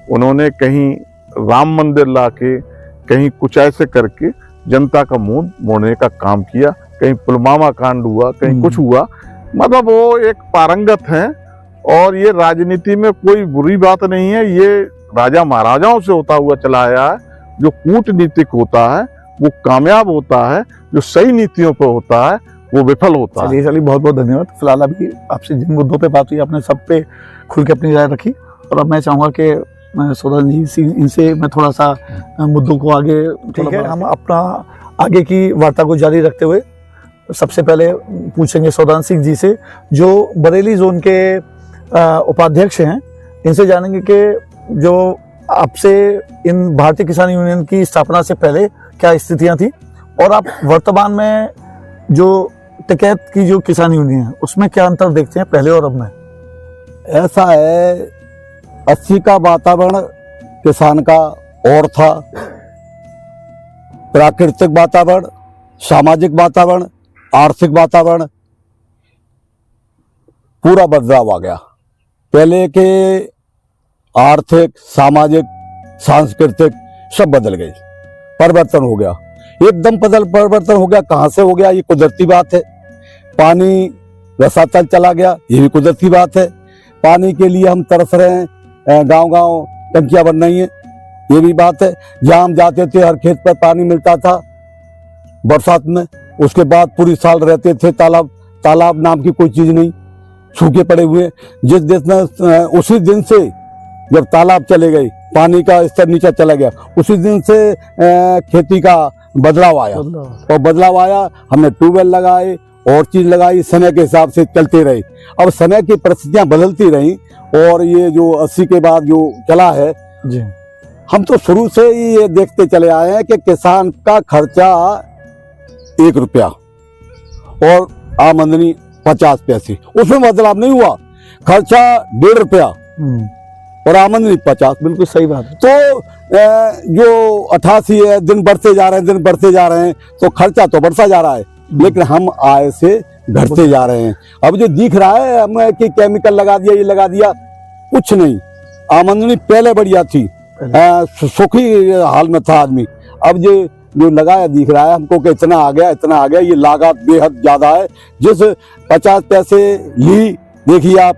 उन्होंने कहीं राम मंदिर लाके, कहीं कुछ ऐसे करके जनता का मुंह मोड़ने का काम किया। कहीं पुलवामा कांड हुआ, कहीं कुछ हुआ। मतलब वो एक पारंगत हैं, और ये राजनीति में कोई बुरी बात नहीं है। ये राजा महाराजाओं से होता हुआ चला आया है। जो कूटनीतिक होता है वो कामयाब होता है, जो सही नीतियों पर होता है वो विफल होता है। चलिए बहुत बहुत धन्यवाद। फिलहाल अभी आपसे जिन मुद्दों पे बात हुई, आपने सब पे खुल के अपनी राय रखी, और अब मैं चाहूँगा कि सौदान जी इनसे मैं थोड़ा सा मुद्दों को आगे, ठीक है, हम अपना आगे की वार्ता को जारी रखते हुए सबसे पहले पूछेंगे सौदान सिंह जी से, जो बरेली जोन के उपाध्यक्ष हैं। इनसे जानेंगे कि जो आपसे इन भारतीय किसान यूनियन की स्थापना से पहले क्या स्थितियां थी, और आप वर्तमान में जो टिकैत की जो किसान यूनियन है उसमें क्या अंतर देखते हैं पहले और अब में? ऐसा है, 80 का वातावरण किसान का और था। प्राकृतिक वातावरण, सामाजिक वातावरण, आर्थिक वातावरण पूरा बदलाव आ गया। पहले के आर्थिक, सामाजिक, सांस्कृतिक सब बदल गई, परिवर्तन हो गया, एकदम परिवर्तन हो गया। कहां से हो गया? ये कुदरती बात है। पानी रसातल चला गया, ये भी कुदरती बात है। पानी के लिए हम तरस रहे हैं, गांव-गांव टंकियां बन रही हैं, ये भी बात है। जहां हम जाते थे हर खेत पर पानी मिलता था बरसात में, उसके बाद पूरी साल रहते थे। तालाब नाम की कोई चीज नहीं, सूखे पड़े हुए। जिस देश में उसी दिन से जब तालाब चले गए, पानी का स्तर नीचे चला गया, उसी दिन से खेती का बदलाव आया। और बदलाव आया, हमने ट्यूबवेल लगाए और चीज लगाई, समय के हिसाब से चलते रहे। अब समय की परिस्थितियां बदलती रही, और ये जो 80 के बाद जो चला है जी, हम तो शुरू से ही ये देखते चले आए हैं कि किसान का खर्चा 1 रुपया और आमदनी 50 पैसे, उसमें बदलाव नहीं हुआ। खर्चा 1.5 रुपया और आमदनी 50। बिल्कुल सही बात है। तो जो 88 है, दिन बढ़ते जा रहे हैं, तो खर्चा तो बढ़ता जा रहा है, लेकिन हम आय से घटते जा रहे हैं। अब जो दिख रहा है हमें कि केमिकल लगा दिया, ये लगा दिया, कुछ नहीं। आमदनी पहले बढ़िया थी, सुखी हाल में था आदमी। अब जो लगाया दिख रहा है हमको कि इतना आ गया, ये लागत बेहद ज्यादा है। जिस 50 पैसे ली, देखिए आप,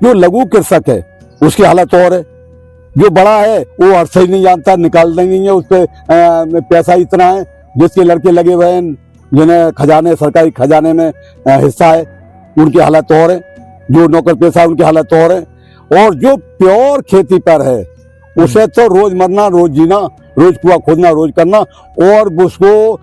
जो लघु कृषक है उसकी हालत और है। जो बड़ा है वो अर्थ ही नहीं जानता, निकाल देंगे उस पर पैसा इतना है। जिसके लड़के लगे हुए हैं, जिन्हें सरकारी खजाने में हिस्सा है, उनकी हालत और है। जो नौकर पेशा उनकी हालत और है। और जो प्योर खेती पर है उसे तो रोज मरना, रोज जीना, रोज कुआं खोदना, रोज करना, और उसको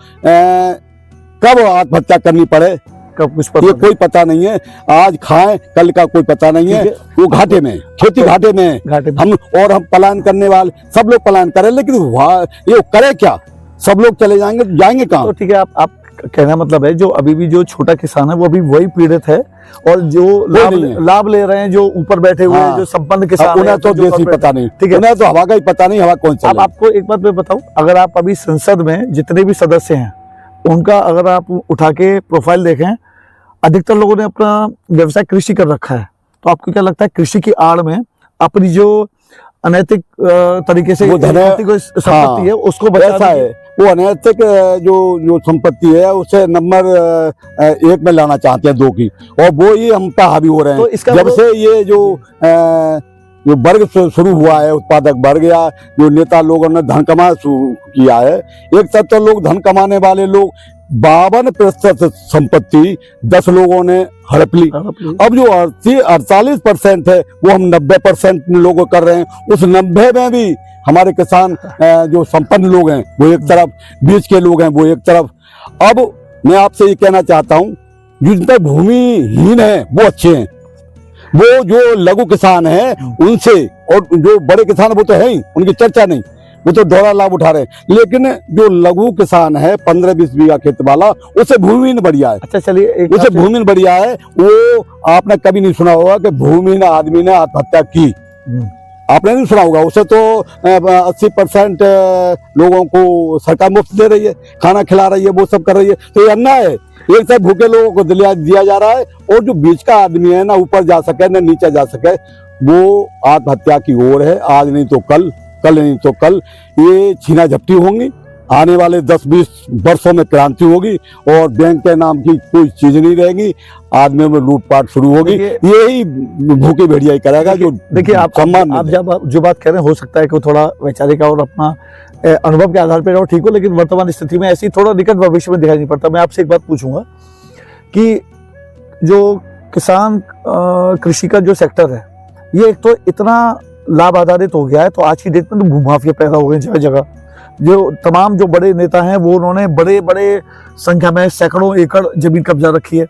कब आत्महत्या करनी पड़े कब कुछ ये कोई पता नहीं है। आज खाएं कल का कोई पता नहीं है। वो घाटे में, खेती घाटे में है। हम पलायन करने वाले सब लोग पलायन करें, लेकिन ये करे क्या? सब लोग चले जाएंगे कहाँ? तो ठीक है, आप कहना मतलब है जो अभी भी जो छोटा किसान है वो अभी वही पीड़ित है, और जो लाभ ले रहे हैं जो ऊपर बैठे हुए हैं, जो संपन्न किसान, उन्हें तो देश ही पता नहीं, ठीक है, उन्हें तो हवा का ही पता नहीं, हवा कौन सा। अब आपको एक बात मैं बताऊं, अगर आप अभी संसद में जितने भी सदस्य हैं उनका अगर आप उठा के प्रोफाइल देखें, अधिकतर लोगों ने अपना व्यवसाय कृषि कर रखा है। तो आपको क्या लगता है कृषि की आड़ में अपनी जो अनैतिक तरीके से संपत्ति है उसको बचाना है? वो अनैतिक जो संपत्ति है उसे नंबर 1 में लाना चाहते हैं 2 की, और वो ही हम पे हावी हो रहे हैं। तो इसका जब से ये जो वर्ग शुरू हुआ है, उत्पादक वर्ग, या जो नेता लोगों ने धन कमाना शुरू किया है, एक तरफ तो लोग धन कमाने वाले लोग 52% संपत्ति 10 लोगों ने हड़प ली। अब जो 48% है वो हम 90% लोग कर रहे हैं। उस 90 में भी हमारे किसान जो संपन्न लोग हैं वो एक तरफ, बीच के लोग हैं वो एक तरफ। अब मैं आपसे ये कहना चाहता हूँ, जिन पर भूमिहीन है वो अच्छे हैं, वो जो लघु किसान है उनसे, और जो बड़े किसान वो तो है ही, उनकी चर्चा नहीं, वो तो दोहरा लाभ उठा रहे हैं। लेकिन जो लघु किसान है 15-20 बीघा खेत वाला, उसे भूमिहीन बढ़िया है। अच्छा चलिए, उसे भूमिहीन बढ़िया है। वो आपने कभी नहीं सुना होगा कि भूमिहीन आदमी ने आत्महत्या की, आपने नहीं सुना होगा। उसे तो 80% लोगों को सरकार मुफ्त दे रही है, खाना खिला रही है, वो सब कर रही है। तो ये अन्याय है। एक तरफ भूखे लोगों को दिया जा रहा है, और जो बीच का आदमी है ना ऊपर जा सके ना नीचे जा सके, वो आत्महत्या की ओर है। आज नहीं तो कल, कल नहीं तो कल ये छीना झपटी होंगी। आने वाले 10-20 वर्षों में क्रांति होगी, और बैंक के नाम की कोई चीज नहीं रहेगी। आदमियों में लूटपाट शुरू होगी। यही भूखे भेड़िया ही करेगा। जो देखिए, आप जब जो बात कह रहे हैं, हो सकता है कि थोड़ा वैचारिक और अपना अनुभव के आधार पर ठीक हो, लेकिन वर्तमान स्थिति में ऐसी थोड़ा निकट भविष्य में दिखाई नहीं पड़ता। मैं आपसे एक बात पूछूंगा कि जो किसान कृषि का जो सेक्टर है, ये एक तो इतना लाभ आधारित हो गया है, तो आज की डेट में तो भूमाफिया पैदा हो गए जगह जगह। जो तमाम जो बड़े नेता हैं वो उन्होंने बड़े बड़े संख्या में सैकड़ों एकड़ जमीन कब्जा रखी है।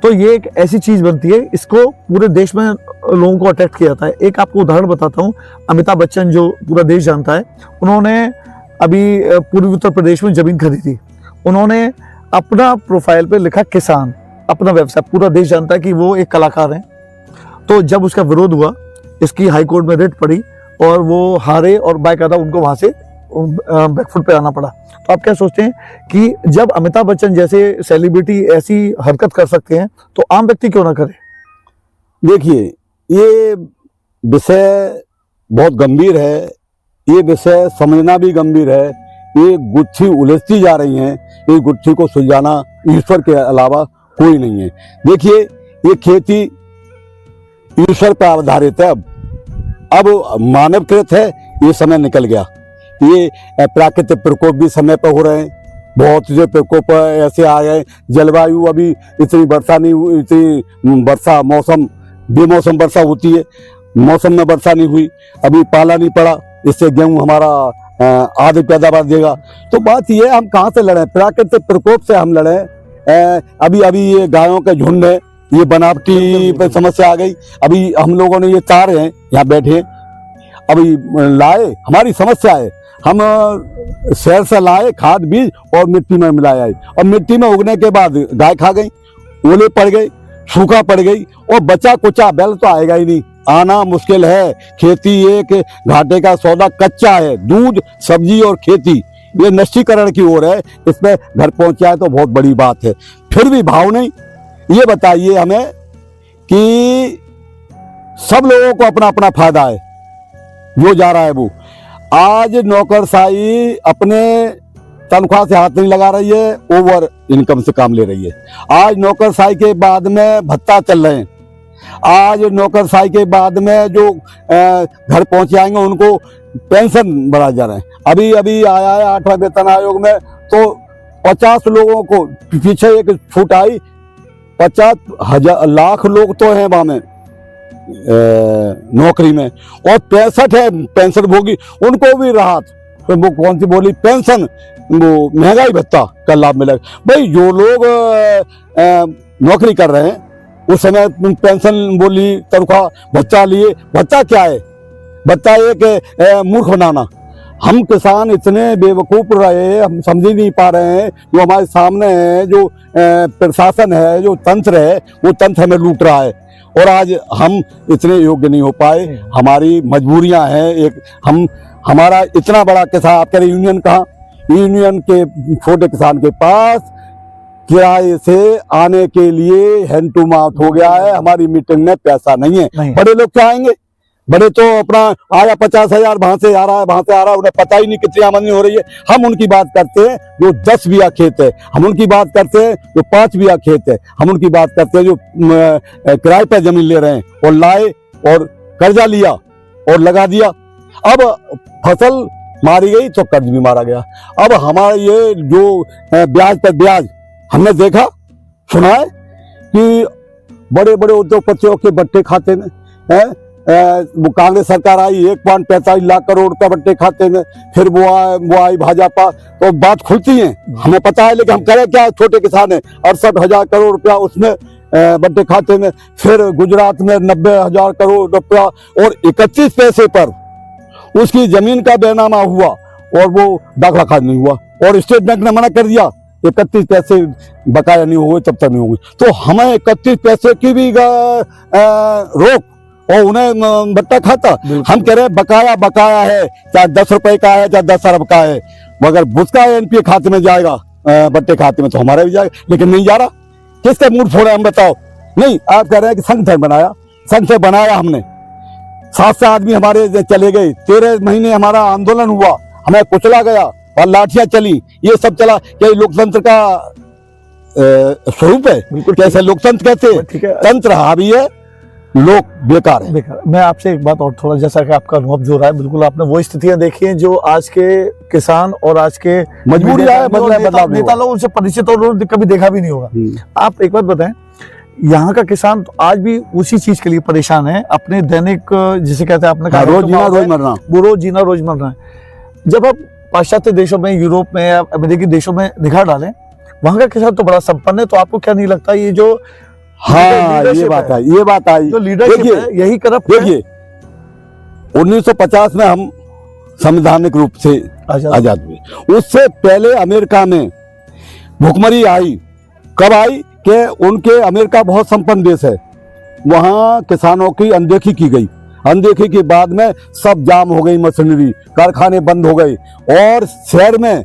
तो ये एक ऐसी चीज बनती है, इसको पूरे देश में लोगों को अट्रैक्ट किया जाता है। एक आपको उदाहरण बताता हूँ, अमिताभ बच्चन जो पूरा देश जानता है, उन्होंने अभी पूर्वी उत्तर प्रदेश में जमीन खरीदी, उन्होंने अपना प्रोफाइल पे लिखा किसान, अपना व्यवसाय, पूरा देश जानता है कि वो एक कलाकार हैं। तो जब उसका विरोध हुआ, इसकी हाई कोर्ट में रिट पड़ी और वो हारे और बाकायदा उनको वहां से बैकफुट पे आना पड़ा। तो आप क्या सोचते हैं कि जब अमिताभ बच्चन जैसे सेलिब्रिटी ऐसी हरकत कर सकते हैं तो आम व्यक्ति क्यों ना करे? देखिए, ये विषय बहुत गंभीर है, ये विषय समझना भी गंभीर है। ये गुत्थी उलझती जा रही है, इस गुत्थी को सुलझाना ईश्वर के अलावा कोई नहीं है। देखिए, ये खेती ईश्वर पर आधारित है। अब मानवकृत है, ये समय निकल गया। ये प्राकृतिक प्रकोप भी समय पर हो रहे हैं, बहुत से प्रकोप ऐसे आ गए। जलवायु अभी इतनी वर्षा नहीं हुई, इतनी वर्षा मौसम बेमौसम वर्षा होती है, मौसम में वर्षा नहीं हुई, अभी पाला नहीं पड़ा, इससे गेहूं हमारा आधी पैदावार देगा। तो बात ये है, हम कहाँ से लड़े? प्राकृतिक प्रकोप से हम लड़े। अभी अभी ये गायों के झुंड है, ये बनावटी पे समस्या आ गई। अभी हम लोगों ने ये तार हैं यहाँ बैठे, अभी लाए, हमारी समस्या है, हम शहर से लाए खाद बीज और मिट्टी में मिलाया, और मिट्टी में उगने के बाद गाय खा गई, ओले पड़ गई, सूखा पड़ गई, और बचा कुचा बैल तो आएगा ही नहीं, आना मुश्किल है। खेती एक घाटे का सौदा कच्चा है, दूध सब्जी और खेती ये नष्टीकरण की ओर है। इसमें घर पहुंचा है तो बहुत बड़ी बात है, फिर भी भाव नहीं। ये बताइए हमें कि सब लोगों को अपना अपना फायदा है, जो जा रहा है वो। आज नौकरशाही अपने तनख्वाह से हाथ नहीं लगा रही है, ओवर इनकम से काम ले रही है। आज नौकरशाही के बाद में भत्ता चल रहे हैं, आज नौकरशाही के बाद में जो घर पहुंचे आएंगे उनको पेंशन बढ़ा जा रहे हैं। अभी अभी आया है 8वां वेतन आयोग में, तो 50 लोगों को पीछे एक छूट आई, 50 लाख लोग तो हैं वहां में नौकरी में, और 65 है पेंशन भोगी, उनको भी राहत। तो वो कौन सी बोली? पेंशन, वो महंगाई भत्ता का लाभ मिलेगा। भाई जो लोग नौकरी कर रहे हैं उस समय पेंशन बोली, तनख्वाह, भत्ता लिए। भत्ता क्या है? भत्ता एक मूर्ख बनाना। हम किसान इतने बेवकूफ रहे, हम समझ ही नहीं पा रहे हैं। जो हमारे सामने है, जो प्रशासन है, जो तंत्र है, वो तंत्र हमें लूट रहा है, और आज हम इतने योग्य नहीं हो पाए। हमारी मजबूरियां हैं। एक हमारा इतना बड़ा किसान, आप कह रहे यूनियन कहाँ? यूनियन के छोटे किसान के पास किराए से आने के लिए हैंड टू माउथ हो गया है। हमारी मीटिंग में पैसा नहीं है। बड़े लोग क्या आएंगे? बड़े तो अपना आया 50,000 वहां से आ रहा है, वहां से आ रहा है, उन्हें पता ही नहीं कितनी आमदनी हो रही है। हम उनकी बात करते हैं जो 10 बीघा खेत है, हम उनकी बात करते हैं जो 5 बीघा खेत है, हम उनकी बात करते हैं जो किराए पर जमीन ले रहे हैं, और लाए और कर्जा लिया और लगा दिया। अब फसल मारी गई तो कर्ज भी मारा गया। अब हमारा ये जो ब्याज पर ब्याज हमने देखा सुना है कि बड़े बड़े उद्योगपतियों के बट्टे खाते में है। वो कांग्रेस सरकार आई, 1.45 लाख करोड़ रुपया बट्टे खाते में, फिर वो आई भाजपा, तो बात खुलती है, हमें पता है। लेकिन हम करें क्या? छोटे किसान है, 68,000 करोड़ रुपया उसमें बट्टे खाते में। फिर गुजरात में 90,000 करोड़ रुपया और 31 पैसे पर उसकी जमीन का बेनामा हुआ, और वो दाखला खारिज नहीं हुआ, और स्टेट बैंक ने मना कर दिया 31 पैसे बकाया नहीं हुए तब तक नहीं होंगे। तो हमें 31 पैसे की भी रोक, और उन्हें बट्टा खाता। हम कह रहे हैं बकाया बकाया है, चाहे 10 रुपए का है, चाहे 10 अरब का है, मगर उसका एनपीए खाते में जाएगा, बट्टे खाते में तो हमारे भी जाएगा, लेकिन नहीं जा रहा। किसका मूड फोड़ा? हम बताओ। नहीं, आप कह रहे हैं कि संघ से बनाया, संघ से बनाया हमने, 7 आदमी हमारे चले गए, 13 महीने हमारा आंदोलन हुआ, हमें कुचला गया और लाठियां चली, ये सब चला। क्या लोकतंत्र का स्वरूप है? कैसे लोकतंत्र कहते हैं? तंत्र हावी है, लोग बेकार है। बेकार। मैं आपसे एक बात और थोड़ा, जैसा कि आपका अनुभव जो रहा है, बिल्कुल आपने वो स्थितियां देखी हैं जो आज के किसान और आज के मजबूरी है, नेता लोग उनसे परिचित और उन्होंने कभी देखा भी नहीं होगा। आप एक बात बताएं, यहाँ का किसान तो आज भी उसी चीज के लिए परेशान है, अपने दैनिक जिसे कहते हैं, आपने कहा रोज जीना रोज मरना, वो रोज जीना रोज मरना है। जब आप पाश्चात्य देशों में, यूरोप में या अमेरिकी देशों में निगाह डालें, वहां का किसान तो बड़ा संपन्न है। तो आपको क्या नहीं लगता ये जो ये बात है, ये बात आई, जो लीडरशिप है यही करप्ट है? देखिए 1950 में हम संवैधानिक रूप से आजाद हुए। उससे पहले अमेरिका में भुखमरी आई। कब आई कि उनके अमेरिका बहुत संपन्न देश है, वहाँ किसानों की अनदेखी की गई। अनदेखी के बाद में सब जाम हो गई, मशीनरी, कारखाने बंद हो गए और शहर में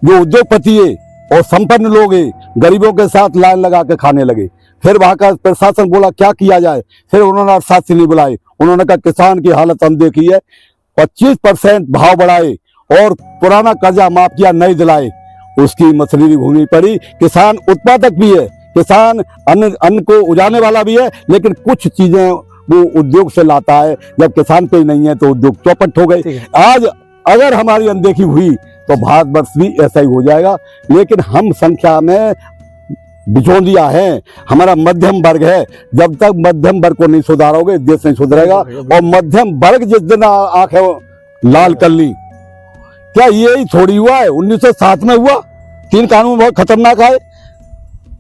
जो उद्योगपति है और संपन्न लोग हैं गरीबों के साथ लाइन लगा के खाने लगे। फिर वहां का प्रशासन बोला क्या किया जाए, फिर उन्होंने अर्थशास्त्री नहीं बुलाए, उन्होंने कहा किसान की हालत अनदेखी है, 25% भाव बढ़ाए और पुराना कर्जा माफ किया, नहीं दिलाए, उसकी मशीनरी घूमनी पड़ी। किसान उत्पादक भी है, किसान अन्न को उजाने वाला भी है, लेकिन कुछ चीजें वो उद्योग से लाता है। जब किसान पे ही नहीं है तो उद्योग चौपट हो गए। आज अगर हमारी अनदेखी हुई तो भारतवर्ष भी ऐसा ही हो जाएगा। लेकिन हम संख्या में बिचौलिया है, हमारा मध्यम वर्ग है। जब तक मध्यम वर्ग को नहीं सुधारोगे देश नहीं सुधरेगा। और मध्यम वर्ग जिस दिन आंखें लाल कर ली, क्या यही थोड़ी हुआ है? 1907 में हुआ, 3 कानून बहुत खतरनाक आए।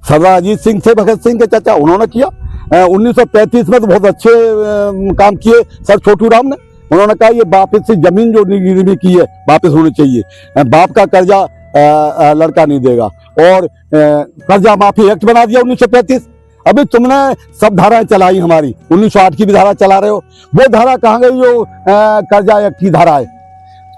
सरदार अजीत सिंह थे, भगत सिंह के चाचा, उन्होंने किया। 1935 में तो बहुत अच्छे काम किए सर छोटू राम ने। उन्होंने कहा ये वापस से जमीन जो गिरवी की है वापस होनी चाहिए, बाप का कर्जा लड़का नहीं देगा। और कर्जा माफी एक्ट बना दिया 1935। अभी तुमने सब धाराएं चलाई हमारी, 1908 की भी धारा चला रहे हो, वो धारा कहाँ गई जो कर्जा एक्ट की धारा है?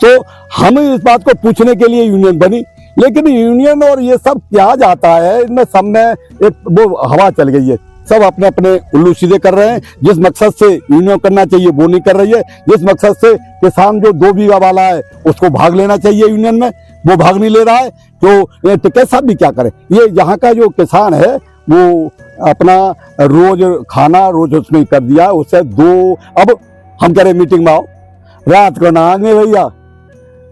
तो हम इस बात को पूछने के लिए यूनियन बनी। लेकिन यूनियन और ये सब क्या जाता है, इनमें सब में एक वो हवा चल गई है। सब अपने अपने उल्लू सीधे कर रहे हैं। जिस मकसद से यूनियन करना चाहिए वो नहीं कर रही है। जिस मकसद से किसान जो 2 बीघा वाला है उसको भाग लेना चाहिए यूनियन में, वो भाग नहीं ले रहा है। तो टिकैत साहब भी क्या करें? ये यहाँ का जो किसान है वो अपना रोज खाना रोज उसमें कर दिया, उससे 2 अब हम कह रहे मीटिंग में आओ, रात को ना आगे भैया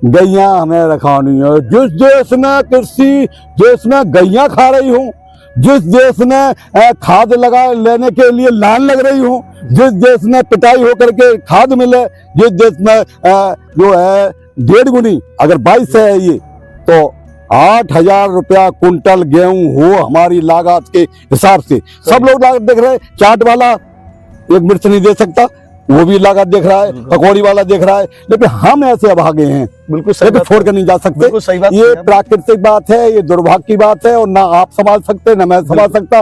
गैया हमें रखानी है। जिस देश में कृषि देश में गैया खा रही हूँ, जिस देश में खाद लगा लेने के लिए लाइन लग रही हूँ, जिस देश में पिटाई होकर के खाद मिले, जिस देश में जो है 1.5 गुनी अगर 22 है ये तो 8,000 रुपया कुंटल गेहूं हो हमारी लागत के हिसाब से। सब लोग लागत देख रहे हैं। चाट वाला एक मिर्च नहीं दे सकता, वो भी लागत देख रहा है, पकौड़ी वाला देख रहा है, लेकिन हम ऐसे अभागे हैं, बिल्कुल छोड़ कर नहीं जा सकते। सही बात, ये प्राकृतिक बात है, ये दुर्भाग्य की बात है और ना आप संभाल सकते ना मैं संभाल सकता।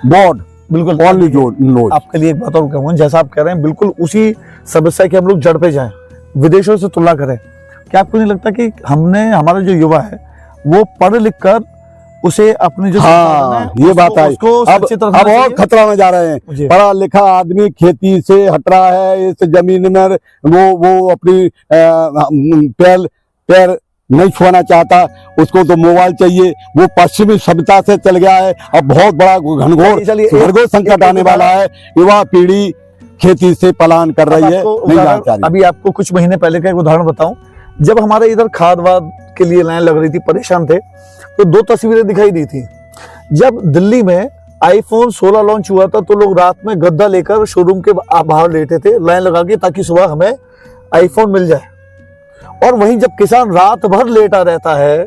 गॉड बिल्कुल ओनली नोज। आपके लिए एक बात और कहूँ, जैसा आप कह रहे हैं बिल्कुल उसी समस्या के हम लोग जड़ पे जाएं, विदेशों से तुलना करें। क्या आपको नहीं लगता कि हमारा जो युवा है वो पढ़ लिख कर उसे अपनी जो ये बात है अब और खतरा में जा रहे हैं। पढ़ा लिखा आदमी खेती से हट रहा है, इस जमीन में वो अपनी पैर नहीं छुआना चाहता, उसको तो मोबाइल चाहिए। वो पश्चिमी सभ्यता से चल गया है। अब बहुत बड़ा घनघोर संकट आने वाला है। युवा पीढ़ी खेती से पलायन कर रही है, नहीं जाना चाह रही। अभी आपको कुछ महीने पहले का एक उदाहरण बताऊं, जब हमारे इधर खाद वाद के लिए लाइन लग रही थी, परेशान थे, तो 2 तस्वीरें दिखाई दी थी। जब दिल्ली में iPhone 16 लॉन्च हुआ था तो लोग रात में गद्दा लेकर शोरूम के बाहर लेटे थे लाइन लगा के, ताकि सुबह हमें iPhone मिल जाए। और वहीं जब किसान रात भर लेटा रहता है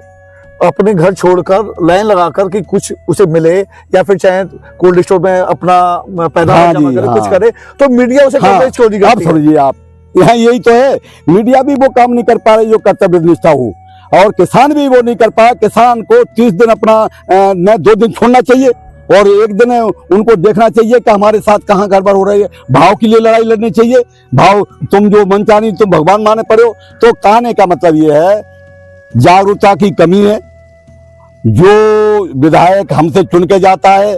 अपने घर छोड़कर लाइन लगाकर कि कुछ उसे मिले, या फिर चाहे कोल्ड स्टोर में अपना पैदावार जमा करे, कुछ करे, तो मीडिया उसे कवरेज क्यों नहीं करती? आप समझिए, आप यहाँ यही तो है, मीडिया भी वो काम नहीं कर पा रही जो कर्तव्य निष्ठा हो, और किसान भी वो नहीं कर पाया। किसान को 30 दिन अपना न 2 दिन छोड़ना चाहिए और 1 दिन उनको देखना चाहिए कि हमारे साथ कहाँ गड़बड़ हो रही है। भाव के लिए लड़ाई लड़नी चाहिए। भाव तुम जो मनचाही तुम भगवान माने पड़े हो। तो कहने का मतलब ये है जागरूकता की कमी है। जो विधायक हमसे चुन के जाता है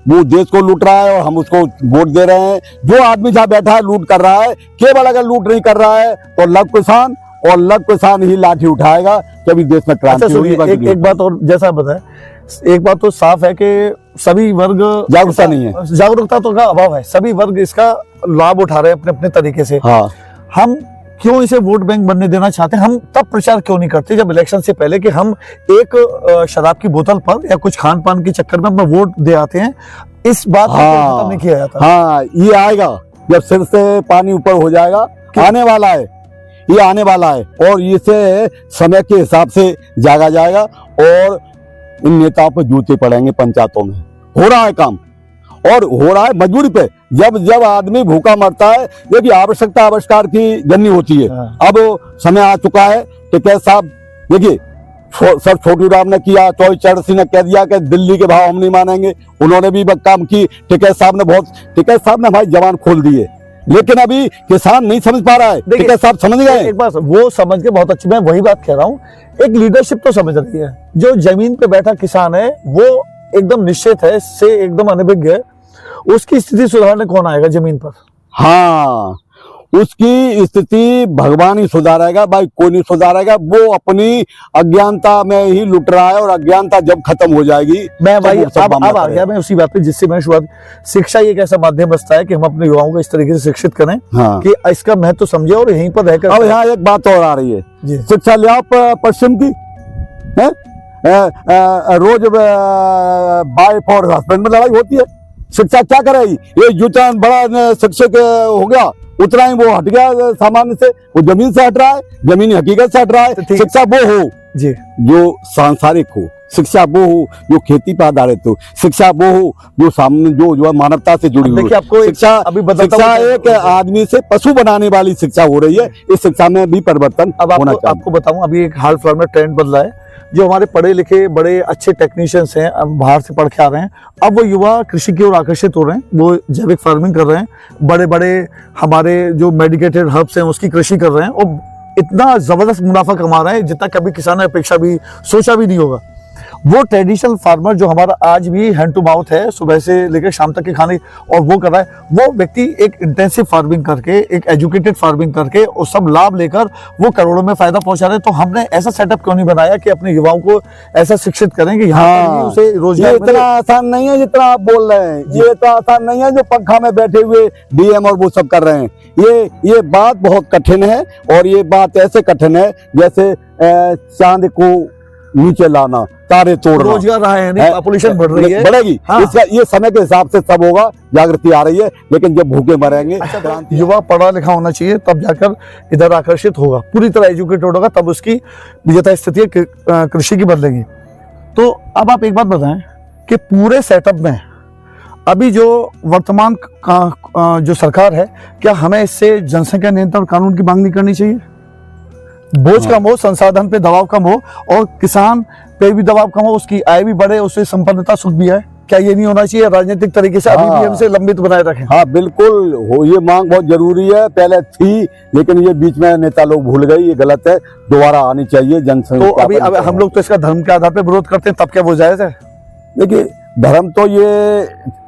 वो देश को लूट रहा है और हम उसको वोट दे रहे हैं। जो आदमी जहाँ बैठा है लूट कर रहा है। केवल अगर लूट नहीं कर रहा है तो लव किसान ही लाठी उठाएगा, कभी देश में क्रांति होगी। एक बात और, जैसा बताया, एक बात तो साफ है कि सभी वर्ग जागरूकता नहीं है, जागरूकता तो का अभाव है। सभी वर्ग इसका लाभ उठा रहे हैं अपने अपने तरीके से। हाँ। हम क्यों इसे वोट बैंक बनने देना चाहते हैं? हम तब प्रचार क्यों नहीं करते जब इलेक्शन से पहले कि हम एक शराब की बोतल पर या कुछ खान पान के चक्कर में अपना वोट दे आते हैं? इस बात को खत्म नहीं किया जाता। हाँ, ये आएगा जब सिर से पानी ऊपर हो जाएगा, आने वाला है, ये आने वाला है और इसे समय के हिसाब से जागा जाएगा और इन नेताओं पर जूते पड़ेंगे। पंचायतों में हो रहा है काम और हो रहा है मजबूरी पे। जब आदमी भूखा मरता है, देखिए आवश्यकता आविष्कार की जननी होती है। अब समय आ चुका है, टिकैत साहब देखिए, सर छोटू राम ने किया, चौधरी चरण सिंह ने कह दिया कि दिल्ली के भाव हम नहीं मानेंगे, उन्होंने भी काम की। टिकैत साहब ने हमारी जबान खोल दी है, लेकिन अभी किसान नहीं समझ पा रहा है। टिकैत साहब समझ गए, एक बात वो समझ के बहुत अच्छी, मैं वही बात कह रहा हूँ, एक लीडरशिप तो समझ रही है। जो जमीन पे बैठा किसान है वो एकदम निश्चित है, से एकदम अनभिज्ञ है, उसकी स्थिति सुधारने कौन आएगा जमीन पर? हाँ, उसकी स्थिति भगवान ही सुधारेगा भाई, कोई नहीं सुधारेगा। वो अपनी अज्ञानता में ही लुट रहा है, और अज्ञानता जब खत्म हो जाएगी, मैं भाई अब आ गया मैं उसी बात पे जिससे मैंने शुरुआत। शिक्षा एक ऐसा माध्यम बचता है कि हम अपने युवाओं को इस तरीके से शिक्षित करें हाँ। कि इसका महत्व तो समझे और यहीं पर रहकर। अब यहाँ एक बात और आ रही है, शिक्षा ले आओ पश्चिम की है, रोज वाइफ और हस्बैंड में लड़ाई होती है। शिक्षा क्या करेगी? ये जितना बड़ा शिक्षक हो गया उतना ही वो हट गया सामान्य से, वो जमीन से हट रहा है, जमीनी हकीकत से हट रहा है। शिक्षा वो हो जी जो सांसारिक हो, शिक्षा वो हो जो खेती पर आधारित हो, शिक्षा वो हो जो सामने जो मानवता से जुड़ी हुई हो। शिक्षा एक आदमी से पशु बनाने वाली शिक्षा हो रही है। इस शिक्षा में भी परिवर्तन होना चाहिए। आपको बताऊं, अभी एक हाल फिलहाल में ट्रेंड बदला है। जो हमारे पढ़े लिखे बड़े अच्छे टेक्नीशियंस हैं, अब बाहर से पढ़ के आ रहे हैं, अब वो युवा कृषि की ओर आकर्षित हो रहे हैं, वो जैविक फार्मिंग कर रहे हैं, बड़े बड़े हमारे जो मेडिकेटेड हर्ब्स हैं उसकी कृषि कर रहे हैं, और इतना जबरदस्त मुनाफा कमा रहे हैं जितना कभी किसान ने अपेक्षा भी सोचा भी नहीं होगा। वो ट्रेडिशनल फार्मर जो हमारा आज भी हैंड टू माउथ है, सुबह से लेकर शाम तक के खाने, और वो कर रहा है, वो व्यक्ति एक इंटेंसिव फार्मिंग करके, एक एजुकेटेड फार्मिंग करके, और सब लाभ लेकर वो करोड़ों में फायदा पहुंचा रहे हैं। तो हमने ऐसा सेटअप क्यों नहीं बनाया कि अपने युवाओं को ऐसा शिक्षित करें कि यहाँ उसे रोजगार। ये इतना आसान नहीं है जितना आप बोल रहे हैं, ये इतना आसान नहीं है जो पंखा में बैठे हुए डीएम और वो सब कर रहे हैं। ये बात बहुत कठिन है, और ये बात ऐसे कठिन है जैसे चांद को नीचे लाना, तारे तोड़ना। रोजगार रहा है नहीं, पॉपुलेशन बढ़ रही है, बढ़ेगी। हाँ। इसका ये समय के हिसाब से सब होगा, जागृति आ रही है, लेकिन जब भूखे मरेंगे। अच्छा, युवा पढ़ा लिखा होना चाहिए, तब जाकर इधर आकर्षित होगा, पूरी तरह एजुकेटेड होगा, तब उसकी यथा स्थिति कृषि की बदलेगी। तो अब आप एक बात बताएं कि पूरे सेटअप में अभी जो वर्तमान जो सरकार है, क्या हमें इससे जनसंख्या नियंत्रण कानून की मांग नहीं करनी चाहिए? बोझ कम हो, संसाधन पे दबाव कम हो, और किसान पे भी दबाव कम हो, उसकी आय भी बढ़े, उससे संपन्नता सुख भी है। क्या ये नहीं होना चाहिए? राजनीतिक तरीके से अभी भी हमसे लंबित बनाए रखें। हाँ बिल्कुल हो, ये मांग बहुत जरूरी है, पहले थी लेकिन ये बीच में नेता लोग भूल गए, ये गलत है, दोबारा आनी चाहिए जनसंख्या। तो अभी हम लोग तो इसका धर्म के आधार पर विरोध करते हैं, तब क्या वो जायज है? देखिए, धर्म तो ये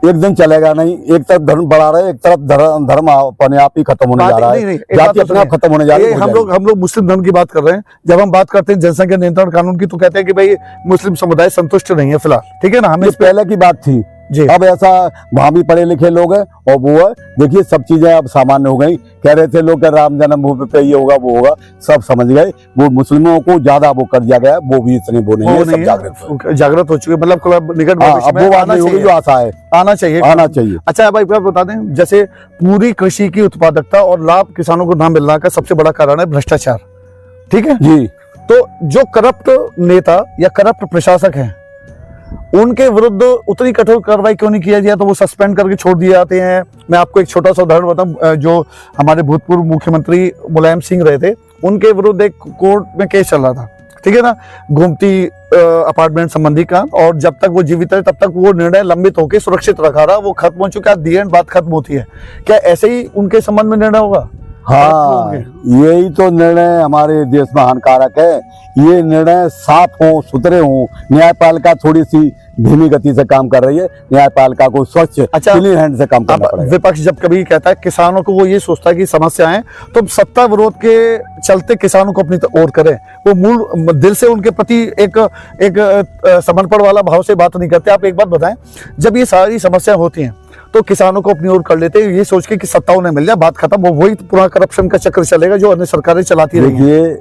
एक दिन चलेगा नहीं, एक तरफ धर्म बढ़ा रहे, एक तरफ धर्म अपने आप ही खत्म होने जा रहा है, जाति अपने आप खत्म होने जा रही है। हम लोग मुस्लिम धर्म की बात कर रहे हैं। जब हम बात करते हैं जनसंख्या नियंत्रण कानून की, तो कहते हैं कि भाई मुस्लिम समुदाय संतुष्ट नहीं है फिलहाल, ठीक है ना, हमें पहले की बात थी जी। अब ऐसा, वहां भी पढ़े लिखे लोग हैं, और वो है, देखिए सब चीजें अब सामान्य हो गई। कह रहे थे लोग राम जन्मभूमि पे ये होगा वो होगा, सब समझ गए। वो मुस्लिमों को ज्यादा वो कर दिया गया, वो भी इतने वो नहीं है, सब जागृत हो चुके, मतलब निकट भविष्य में वो बात नहीं होगी जो आशा है, आना चाहिए। अच्छा भाई बता दें, जैसे पूरी कृषि की उत्पादकता और लाभ किसानों को ना मिलना का सबसे बड़ा कारण है भ्रष्टाचार, ठीक है जी। तो जो करप्ट नेता या करप्ट प्रशासक हैं, उनके विरुद्ध उतनी कठोर कार्रवाई क्यों नहीं किया जाए? तो वो सस्पेंड करके छोड़ दिए जाते हैं। मैं आपको एक छोटा सा उदाहरण बताऊं, जो हमारे भूतपूर्व मुख्यमंत्री मुलायम सिंह रहे थे, उनके विरुद्ध एक कोर्ट में केस चल रहा था, ठीक है ना, गोमती अपार्टमेंट संबंधी का, और जब तक वो जीवित है तब तक वो निर्णय लंबित होकर सुरक्षित रखा रहा, वो खत्म हो चुका, दी एंड बात खत्म होती है। क्या ऐसे ही उनके संबंध में निर्णय होगा? हाँ, यही तो निर्णय हमारे देश में हानिकारक है। ये निर्णय साफ हो, सुथरे हो। न्यायपालिका थोड़ी सी धीमी गति से काम कर रही है, न्यायपालिका को स्वच्छ क्लीन हैंड से काम करना पड़ेगा। विपक्ष जब कभी कहता है किसानों को, वो ये सोचता है कि समस्या है तो सत्ता विरोध के चलते किसानों को अपनी ओर करें, वो मूल दिल से उनके प्रति एक समर्पण वाला भाव से बात नहीं करते। आप एक बात बताएं, जब ये सारी समस्याएं होती हैं तो किसानों को अपनी ओर कर लेते हैं, ये सोच के कि सत्ता उन्हें मिल जाए, बात खत्म। वो वही पूरा करप्शन का चक्र चलेगा जो अन्य सरकारें चलाती रही हैं। ये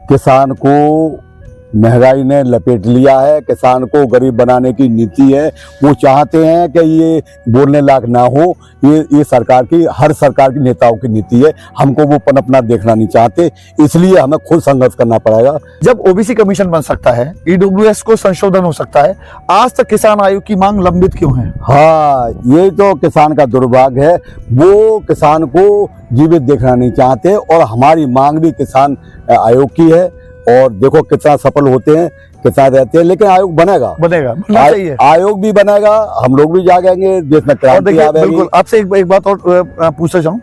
किसान को महंगाई ने लपेट लिया है, किसान को गरीब बनाने की नीति है। वो चाहते हैं कि ये बोलने लायक ना हो, ये सरकार की, हर सरकार की नेताओं की नीति है। हमको वो पनपना देखना नहीं चाहते, इसलिए हमें खुद संघर्ष करना पड़ेगा। जब ओबीसी कमीशन बन सकता है, ईडब्ल्यूएस को संशोधन हो सकता है, आज तक किसान आयोग की मांग लंबित क्यों है? हाँ, ये तो किसान का दुर्भाग्य है। वो किसान को जीवित देखना नहीं चाहते, और हमारी मांग भी किसान आयोग की है। और देखो कितना सफल होते हैं, कितना रहते हैं। लेकिन आयोग बनेगा, बनना चाहिए। आयोग भी बनेगा, हम लोग भी जागेंगे, देश में और क्रांति देखिए, आएगी। बिल्कुल आपसे एक बात और पूछना चाहूँ,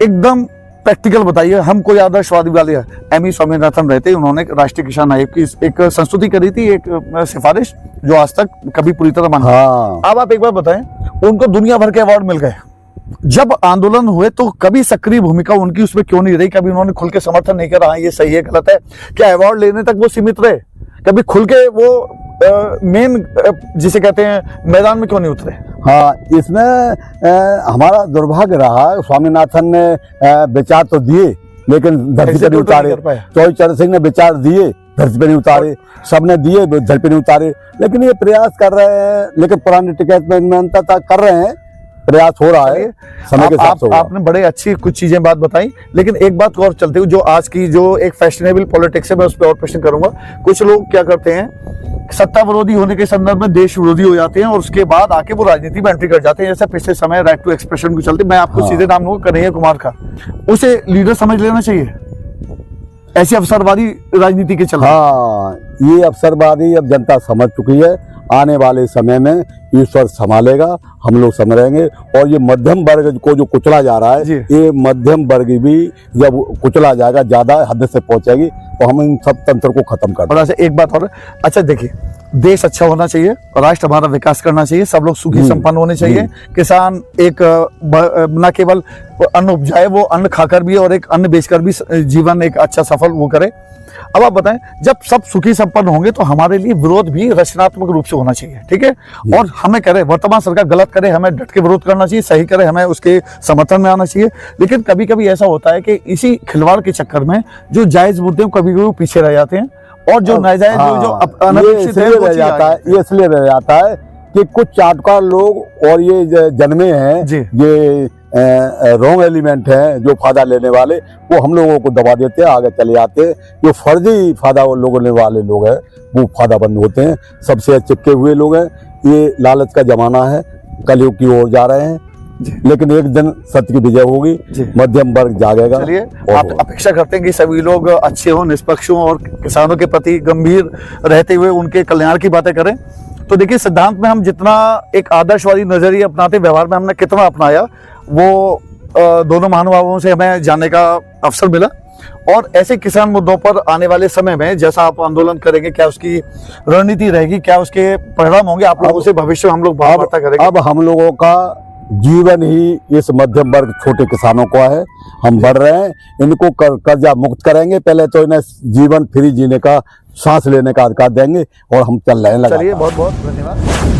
एकदम प्रैक्टिकल बताइए। हम कोई आदर्शवादी वाले एम स्वामीनाथन रहते, उन्होंने राष्ट्रीय किसान आयोग की एक संस्तुति करी थी, एक सिफारिश जो आज तक कभी पूरी तरह माना। हाँ, अब आप एक बार बताएं, उनको दुनिया भर के अवार्ड मिल गए, जब आंदोलन हुए तो कभी सक्रिय भूमिका उनकी उसमें क्यों नहीं रही? कभी उन्होंने खुल के समर्थन नहीं करा, हाँ ये सही है गलत है? क्या अवार्ड लेने तक वो सीमित रहे? कभी खुल के वो मेन जिसे कहते हैं मैदान में क्यों नहीं उतरे? हाँ, इसमें हमारा दुर्भाग्य रहा। स्वामीनाथन ने विचार तो दिए लेकिन धरती पर नहीं उतारे। चौधरी चरण सिंह ने विचार दिए, धरती पर नहीं उतारे। सबने दिए, धरती पर नहीं उतारे। लेकिन ये प्रयास कर रहे हैं, लेकिन पुराने टिकट में अंततः कर रहे हैं, प्रयास हो रहा है समय के साथ होगा। आपने बड़े अच्छी कुछ चीजें बात बताई, लेकिन एक बात और चलते हुए, जो आज की जो एक फैशनेबल पॉलिटिक्स है, मैं उस पर और प्रश्न करूंगा। कुछ लोग क्या करते हैं, सत्ता विरोधी होने के संदर्भ में देश विरोधी हो जाते हैं और उसके बाद आके वो राजनीति में एंट्री कर जाते हैं। जैसे पिछले समय राइट टू एक्सप्रेशन को चलते, मैं आपको सीधे नाम लूंगा, कन्हैया कुमार का, उसे लीडर समझ लेना चाहिए ऐसी अवसरवादी राजनीति के चलते। हाँ, ये अवसरवादी अब जनता समझ चुकी है। आने वाले समय में ईश्वर संभालेगा, हम लोग संभलेंगे। और ये मध्यम वर्ग को जो कुचला जा रहा है, ये मध्यम वर्ग भी जब कुचला जाएगा, ज्यादा हद से पहुंचेगी, तो हम इन सब तंत्र को खत्म कर देंगे। एक बात और, अच्छा देखिए, देश अच्छा होना चाहिए, राष्ट्र हमारा विकास करना चाहिए, सब लोग सुखी संपन्न होने चाहिए। किसान एक न केवल अन्न उपजाए, वो अन्न खाकर भी और एक अन्न बेचकर भी जीवन एक अच्छा सफल वो करे। अब आप बताएं, जब सब सुखी संपन्न होंगे तो हमारे लिए विरोध भी रचनात्मक रूप से होना चाहिए, ठीक है? और हमें करे, वर्तमान सरकार गलत करे, हमें डट के विरोध करना चाहिए, सही करे, हमें उसके समर्थन में आना चाहिए। लेकिन कभी कभी ऐसा होता है कि इसी खिलवाड़ के चक्कर में जो जायज मुद्दे कभी कभी पीछे रह जाते हैं और जो नाजायज जो अनपेक्षित है, रह जाता है। ये इसलिए रह जाता है कि कुछ चाटुकार लोग और ये जन्मे हैं, ये रॉन्ग एलिमेंट हैं जो फायदा लेने वाले, वो हम लोगों को दबा देते हैं, आगे चले जाते हैं। जो फर्जी फायदा लोगों लेने वाले लोग हैं, वो फायदा बंद होते हैं, सबसे चिपके हुए लोग हैं। ये लालच का जमाना है, कलयुग की ओर जा रहे हैं, लेकिन एक दिन सत्य की विजय होगी, मध्यम वर्ग जागेगा। चलिए, आप अपेक्षा करते हैं कि सभी लोग अच्छे हों, निष्पक्ष हों और किसानों के प्रति गंभीर रहते हुए उनके कल्याण की बातें करें। तो देखिए, सिद्धांत में हम जितना एक आदर्शवादी नजरिया अपनाते, व्यवहार में हमने कितना अपनाया, वो दोनों महानुभावों से हमें जानने का अवसर मिला। और ऐसे किसान मुद्दों पर आने वाले समय में जैसा आप आंदोलन करेंगे, क्या उसकी रणनीति रहेगी, क्या उसके परिणाम होंगे, आप लोगों से भविष्य में हम लोग वार्ता करेंगे। अब हम लोगों का जीवन ही इस मध्यम वर्ग छोटे किसानों को है, हम बढ़ रहे हैं, इनको कर्जा मुक्त करेंगे। पहले तो इन्हें जीवन फ्री जीने का, सांस लेने का अधिकार देंगे और हम चल रहे हैं। चलिए, बहुत बहुत धन्यवाद।